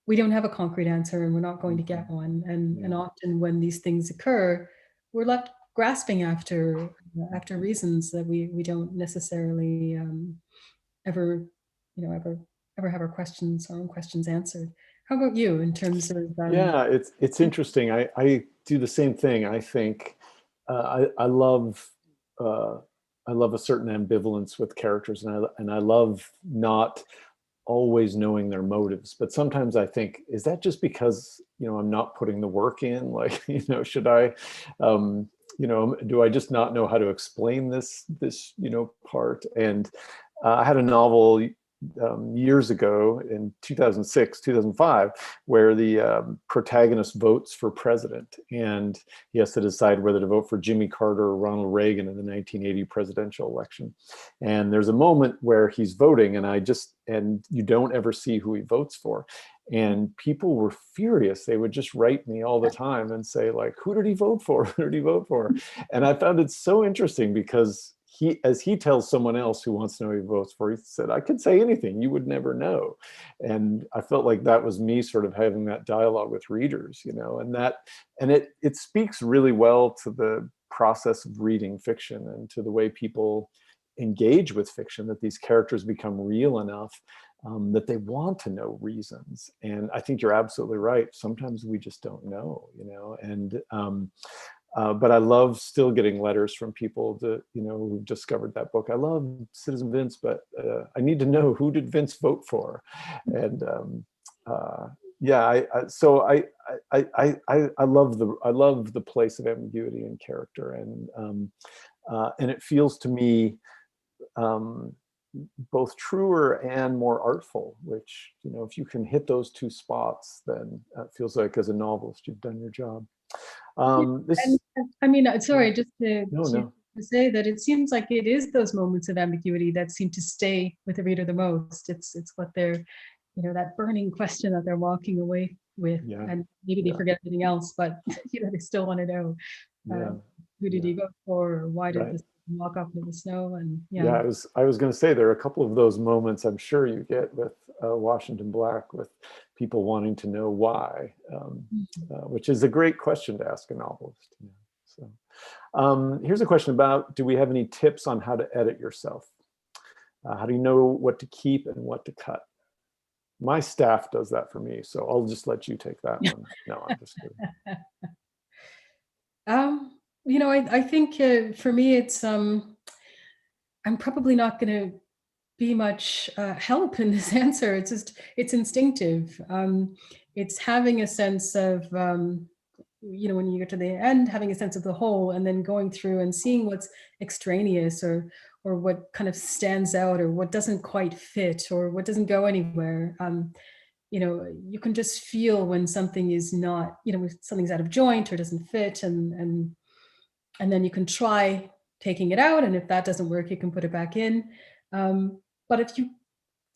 we don't have a concrete answer, and we're not going to get one. And often when these things occur, we're left grasping after reasons that we don't necessarily ever have our own questions answered. How about you in terms of yeah, it's interesting. I do the same thing. I think I love a certain ambivalence with characters, and I love not always knowing their motives. But sometimes I think, is that just because I'm not putting the work in? Like, should I, do I just not know how to explain this part? And I had a novel years ago in 2006, 2005, where the protagonist votes for president, and he has to decide whether to vote for Jimmy Carter or Ronald Reagan in the 1980 presidential election. And there's a moment where he's voting, and you don't ever see who he votes for. And people were furious. They would just write me all the time and say, like, who did he vote for? Who did he vote for? And I found it so interesting, because as he tells someone else who wants to know who he votes for, he said, I could say anything, you would never know. And I felt like that was me sort of having that dialogue with readers, and it speaks really well to the process of reading fiction, and to the way people engage with fiction, that these characters become real enough that they want to know reasons. And I think you're absolutely right. Sometimes we just don't know, and but I love still getting letters from people who've discovered that book. I love Citizen Vince, but I need to know, who did Vince vote for? And so I love the place of ambiguity in character, and it feels to me both truer and more artful, which, if you can hit those two spots, then it feels like as a novelist you've done your job. Sorry, just to say that it seems like it is those moments of ambiguity that seem to stay with the reader the most. It's what they're, that burning question that they're walking away with, and maybe they forget everything else, but they still want to know who did he vote for, or why did this walk off into the snow? And I was going to say, there are a couple of those moments I'm sure you get with Washington Black, with people wanting to know why, which is a great question to ask a novelist. So here's a question about, do we have any tips on how to edit yourself? How do you know what to keep and what to cut? My staff does that for me, so I'll just let you take that one. No, I'm just kidding. I think for me, it's I'm probably not going to be much help in this answer. It's instinctive. It's having a sense of when you get to the end, having a sense of the whole, and then going through and seeing what's extraneous, or what kind of stands out, or what doesn't quite fit, or what doesn't go anywhere. You can just feel when something is not, something's out of joint or doesn't fit, and then you can try taking it out, and if that doesn't work, you can put it back in. But if you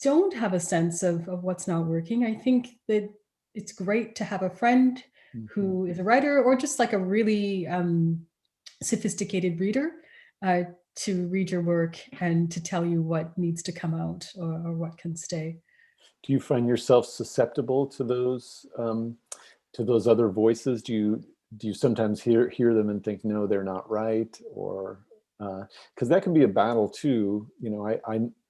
don't have a sense of what's not working, I think that it's great to have a friend who is a writer, or just like a really sophisticated reader, to read your work and to tell you what needs to come out, or what can stay. you find yourself susceptible to those other voices? Do you sometimes hear them and think, no, they're not right? Or because that can be a battle too. You know,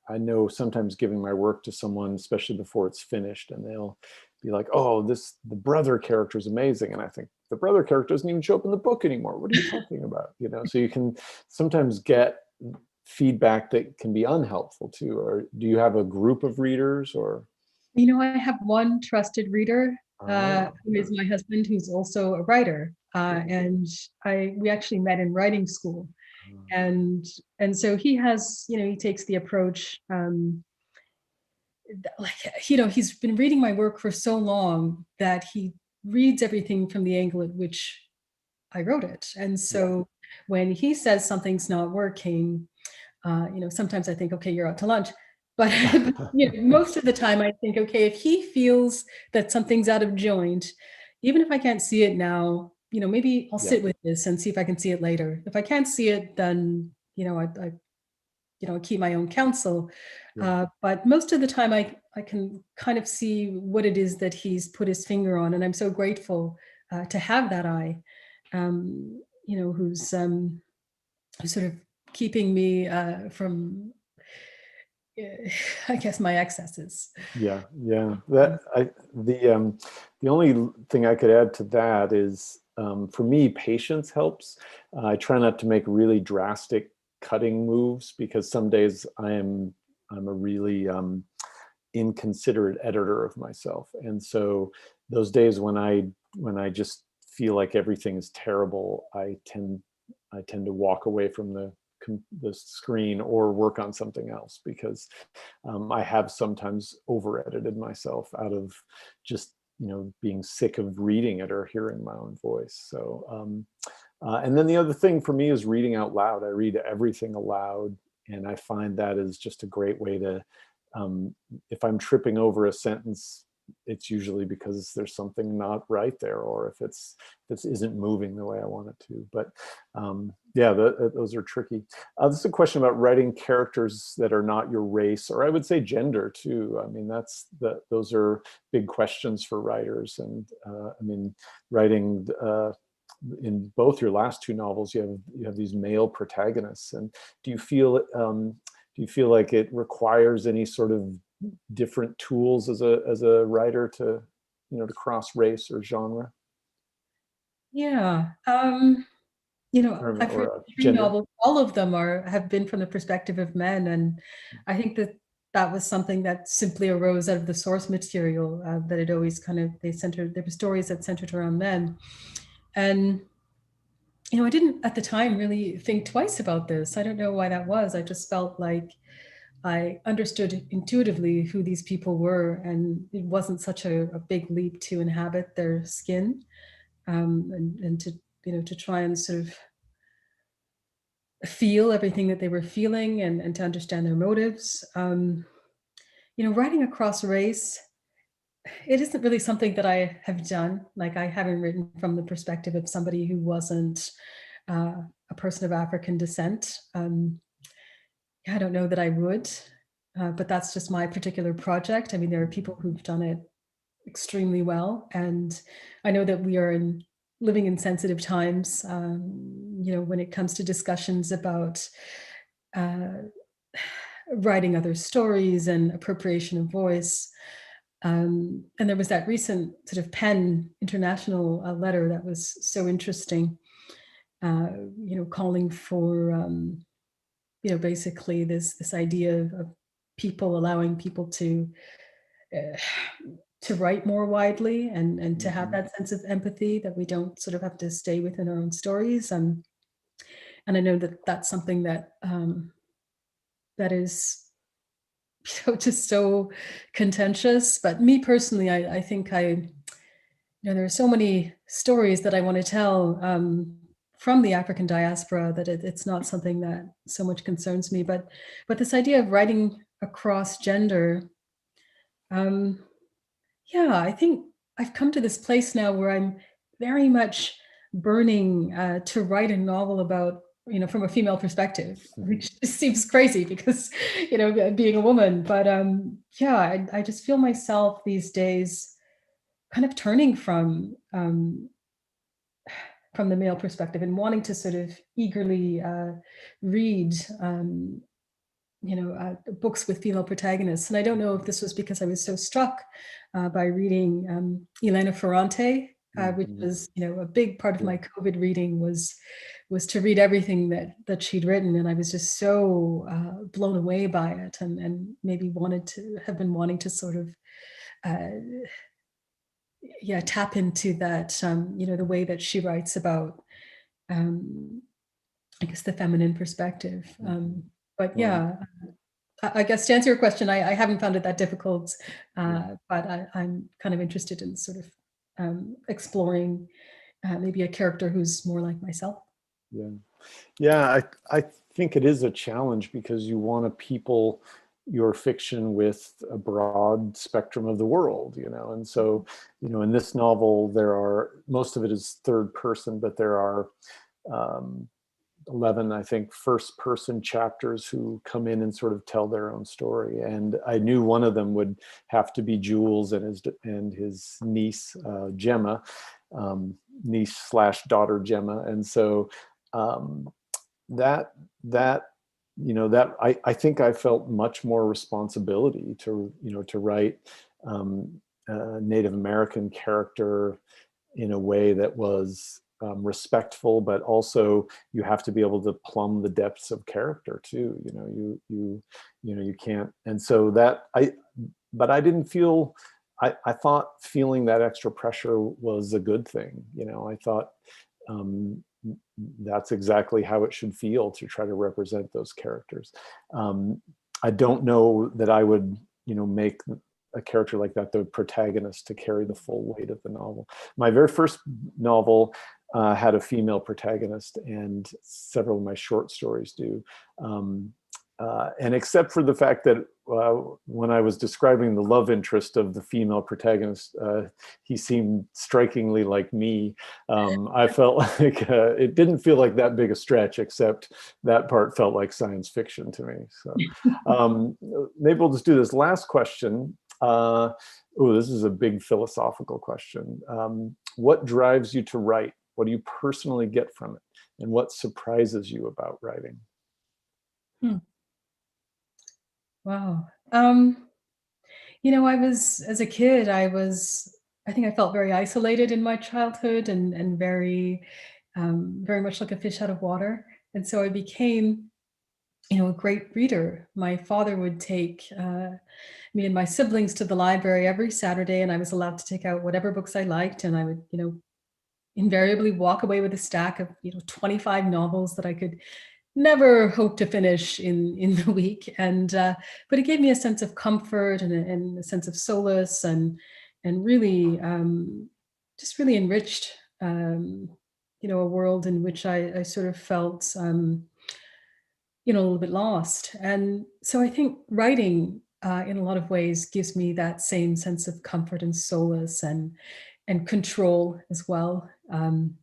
I know sometimes giving my work to someone, especially before it's finished, and they'll be like, oh, the brother character is amazing. And I think the brother character doesn't even show up in the book anymore. What are you talking about? You know, so you can sometimes get feedback that can be unhelpful too. Or do you have a group of readers? Or You know, I have one trusted reader who is my husband, who's also a writer. And we actually met in writing school. And so he has, you know, he takes the approach, like, you know, he's been reading my work for so long that he reads everything from the angle at which I wrote it. And so when he says something's not working, you know, sometimes I think, okay, you're out to lunch. But you know, most of the time I think, okay, if he feels that something's out of joint, even if I can't see it now, you know, maybe I'll sit with this and see if I can see it later. If I can't see it, then, you know, I you know, keep my own counsel. But most of the time I can kind of see what it is that he's put his finger on. And I'm so grateful to have that eye, you know, who's sort of keeping me from, I guess, my excesses. Yeah. The only thing I could add to that is, for me, patience helps. I try not to make really drastic cutting moves, because some days I'm a really inconsiderate editor of myself, and so those days when I just feel like everything is terrible, I tend to walk away from the screen or work on something else, because I have sometimes over edited myself out of just, you know, being sick of reading it or hearing my own voice. So and then the other thing for me is reading out loud. I read everything aloud, and I find that is just a great way to, if I'm tripping over a sentence, it's usually because there's something not right there, or if this isn't moving the way I want it to. But yeah, those are tricky. This is a question about writing characters that are not your race, or I would say gender too. I mean, those are big questions for writers. And I mean, writing in both your last two novels, you have these male protagonists. And do you feel like it requires any sort of different tools as a writer to, you know, to cross race or genre? Yeah. You know, I've read 3 novels. All of them have been from the perspective of men, and I think that was something that simply arose out of the source material. That it always kind of there were stories that centered around men, and you know, I didn't at the time really think twice about this. I don't know why that was. I just felt like I understood intuitively who these people were, and it wasn't such a big leap to inhabit their skin, and to, you know, to try and sort of feel everything that they were feeling, and to understand their motives. You know, writing across race, it isn't really something that I have done. Like, I haven't written from the perspective of somebody who wasn't a person of African descent. I don't know that I would, but that's just my particular project. I mean, there are people who've done it extremely well, and I know that we are living in sensitive times, you know, when it comes to discussions about writing other stories and appropriation of voice. And there was that recent sort of PEN international letter that was so interesting, you know, calling for, you know, basically this idea of people allowing people to write more widely, and to have that sense of empathy, that we don't sort of have to stay within our own stories. And I know that that's something that that is, you know, just so contentious. But me personally, I think you know, there are so many stories that I want to tell from the African diaspora that it's not something that so much concerns me. But this idea of writing across gender, yeah, I think I've come to this place now where I'm very much burning to write a novel about from a female perspective, which seems crazy because, being a woman. But yeah, I just feel myself these days kind of turning from the male perspective and wanting to sort of eagerly read, books with female protagonists. And I don't know if this was because I was so struck by reading Elena Ferrante, which was, a big part of my COVID reading was to read everything that she'd written. And I was just so blown away by it, and maybe have been wanting to sort of, tap into that, the way that she writes about, I guess, the feminine perspective. But yeah, I guess to answer your question, I haven't found it that difficult, but I'm kind of interested in sort of exploring maybe a character who's more like myself. Yeah, I think it is a challenge because you want to people your fiction with a broad spectrum of the world, and so, in this novel, most of it is third person, but there are 11, I think, first person chapters who come in and sort of tell their own story. And I knew one of them would have to be Jules and his niece, Gemma, niece/daughter Gemma. And so I think I felt much more responsibility to write a Native American character in a way that was respectful, but also you have to be able to plumb the depths of character too. You can't. And so but I didn't feel. I thought feeling that extra pressure was a good thing. I thought that's exactly how it should feel to try to represent those characters. I don't know that I would, make a character like that the protagonist to carry the full weight of the novel. My very first novel had a female protagonist, and several of my short stories do. And except for the fact that when I was describing the love interest of the female protagonist, he seemed strikingly like me. I felt like it didn't feel like that big a stretch, except that part felt like science fiction to me. So maybe we'll just do this last question. This is a big philosophical question. What drives you to write? What do you personally get from it? And what surprises you about writing? Wow. As a kid, I think I felt very isolated in my childhood and very much like a fish out of water. And so I became, a great reader. My father would take me and my siblings to the library every Saturday, and I was allowed to take out whatever books I liked. And I would, invariably walk away with a stack of, 25 novels that I could never hope to finish in the week. And but it gave me a sense of comfort and a sense of solace, and really just really enriched a world in which I sort of felt a little bit lost. And so I think writing in a lot of ways gives me that same sense of comfort and solace and control as well. And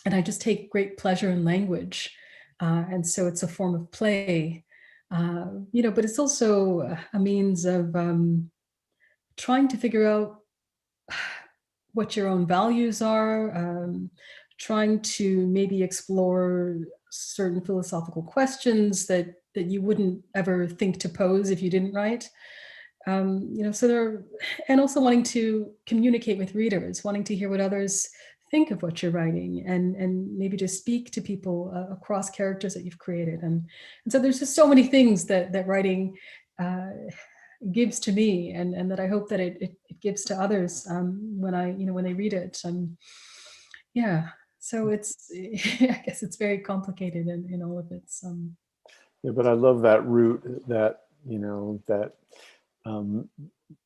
I just take great pleasure in language. And so it's a form of play, but it's also a means of trying to figure out what your own values are, trying to maybe explore certain philosophical questions that you wouldn't ever think to pose if you didn't write. And also wanting to communicate with readers, wanting to hear what others think of what you're writing, and maybe to speak to people across characters that you've created. And so there's just so many things that writing gives to me, and that I hope that it gives to others when they read it. So it's I guess it's very complicated in all of its Yeah, but I love that root, that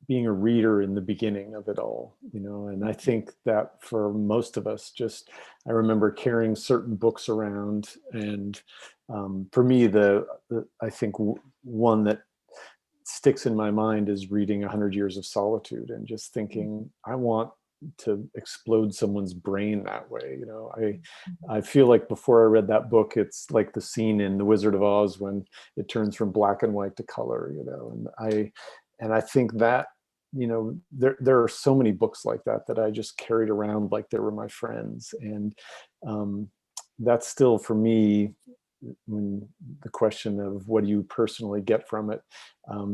being a reader in the beginning of it all, and I think that for most of us, I remember carrying certain books around, and for me, I think one that sticks in my mind is reading 100 Years of Solitude, and just thinking, I want to explode someone's brain that way. You know, I feel like before I read that book, it's like the scene in The Wizard of Oz when it turns from black and white to color, you know, and I think that, you know, there are so many books like that that I just carried around like they were my friends. And that's still for me, when the question of what do you personally get from it,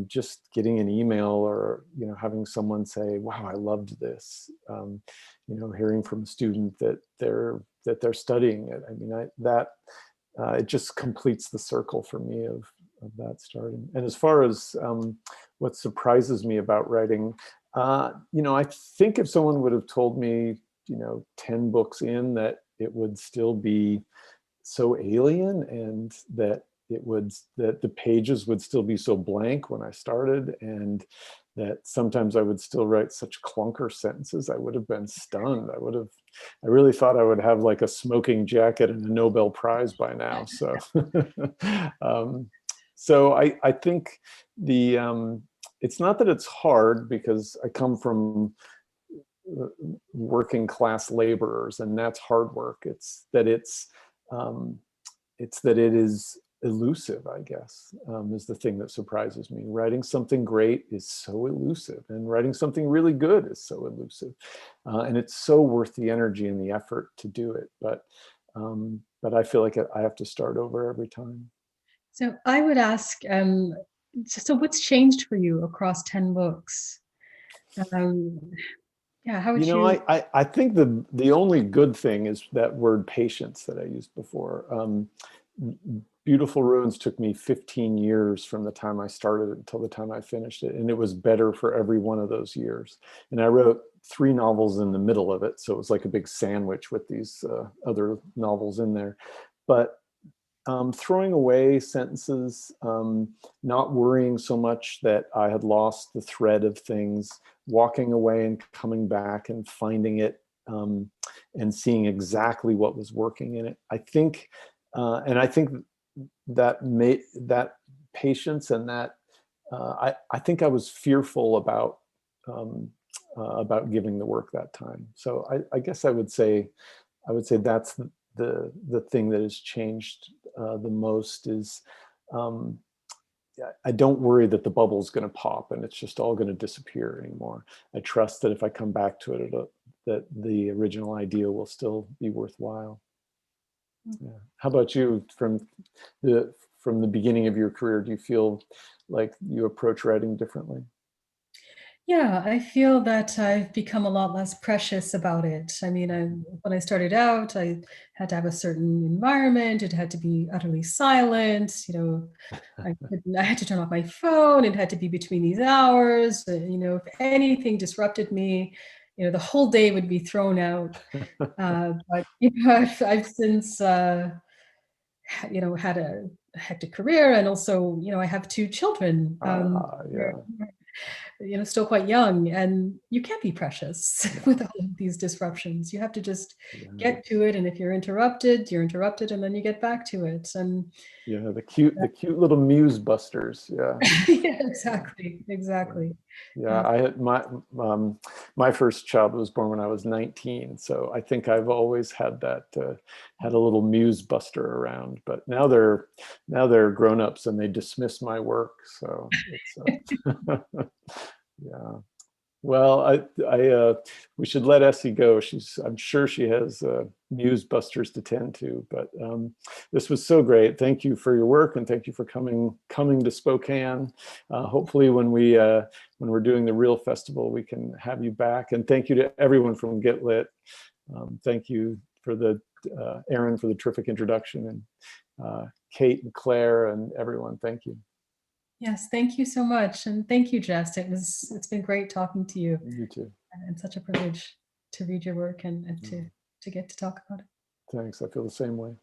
just getting an email or, you know, having someone say, wow, I loved this, you know, hearing from a student that they're studying it. I mean, it just completes the circle for me of that starting. And as far as what surprises me about writing, you know, I think if someone would have told me, you know, 10 books in that it would still be so alien, and that the pages would still be so blank when I started, and that sometimes I would still write such clunker sentences, I would have been stunned. I really thought I would have like a smoking jacket and a Nobel Prize by now. So, so I think it's not that it's hard, because I come from working class laborers, and that's hard work. It's that it is elusive, I guess, is the thing that surprises me. Writing something great is so elusive, and writing something really good is so elusive, and it's so worth the energy and the effort to do it. But I feel like I have to start over every time. So I would ask, so what's changed for you across 10 books? Yeah, how would you know, I think the only good thing is that word patience that I used before. Beautiful Ruins took me 15 years from the time I started it until the time I finished it, and it was better for every one of those years. And I wrote 3 novels in the middle of it, so it was like a big sandwich with these other novels in there. But throwing away sentences, not worrying so much that I had lost the thread of things, walking away and coming back and finding it, and seeing exactly what was working in it. I think that patience, and that I think I was fearful about giving the work that time. So I guess I would say that's the thing that has changed the most is I don't worry that the bubble is going to pop and it's just all going to disappear anymore. I trust that if I come back to it, that the original idea will still be worthwhile. Yeah. How about you? From the beginning of your career, do you feel like you approach writing differently? Yeah, I feel that I've become a lot less precious about it. I mean, when I started out, I had to have a certain environment. It had to be utterly silent. You know, I had to turn off my phone. It had to be between these hours. You know, if anything disrupted me, you know, the whole day would be thrown out. But you know, I've since you know, had a hectic career, and also, you know, I have 2 children. Yeah. You know, still quite young, and you can't be precious with all of these disruptions. You have to just get to it, and if you're interrupted, and then you get back to it. And yeah, the cute little muse busters. Yeah. yeah, exactly. Yeah, I had my first child was born when I was 19, so I think I've always had that had a little muse buster around. But now they're grown-ups and they dismiss my work, so it's yeah. Well, we should let Essie go. I'm sure she has muse busters to tend to. But this was so great. Thank you for your work, and thank you for coming to Spokane. Hopefully, when we're doing the real festival, we can have you back. And thank you to everyone from Get Lit. Thank you for Aaron for the terrific introduction, and Kate and Claire and everyone. Thank you. Yes, thank you so much, and thank you, Jess. It's been great talking to you. You too. And such a privilege to read your work and to get to talk about it. Thanks. I feel the same way.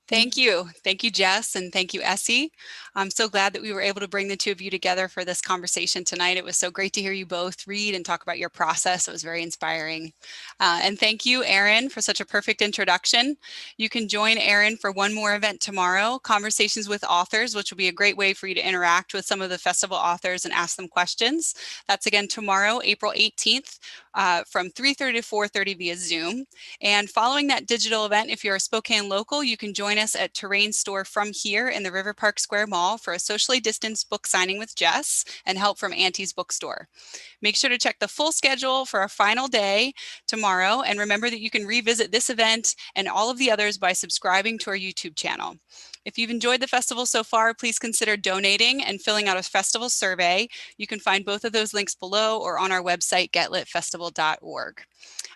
Thank you. Thank you, Jess, and thank you, Essie. I'm so glad that we were able to bring the two of you together for this conversation tonight. It was so great to hear you both read and talk about your process. It was very inspiring. And thank you, Erin, for such a perfect introduction. You can join Erin for one more event tomorrow, Conversations with Authors, which will be a great way for you to interact with some of the festival authors and ask them questions. That's again tomorrow, April 18th, from 3:30 to 4:30 via Zoom. And following that digital event, if you're a Spokane local, you can join us at Terrain Store From Here in the River Park Square Mall for a socially distanced book signing with Jess and help from Auntie's Bookstore. Make sure to check the full schedule for our final day tomorrow, and remember that you can revisit this event and all of the others by subscribing to our YouTube channel. If you've enjoyed the festival so far, please consider donating and filling out a festival survey. You can find both of those links below or on our website, getlitfestival.org.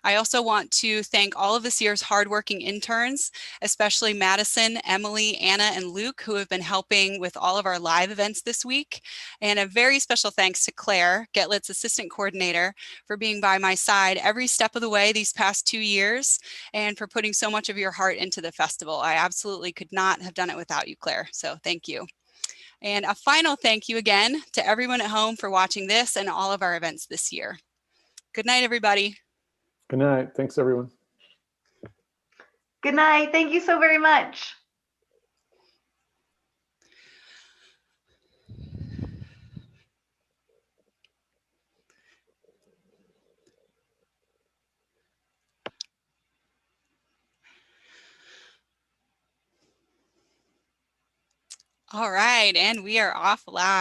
I also want to thank all of this year's hardworking interns, especially Madison, Emily, Anna, and Luke, who have been helping with all of our live events this week. And a very special thanks to Claire, GetLit's assistant coordinator, for being by my side every step of the way these past 2 years and for putting so much of your heart into the festival. I absolutely could not have done it without you, Claire. So thank you. And a final thank you again to everyone at home for watching this and all of our events this year. Good night, everybody. Good night. Thanks, everyone. Good night. Thank you so very much. All right, and we are off live.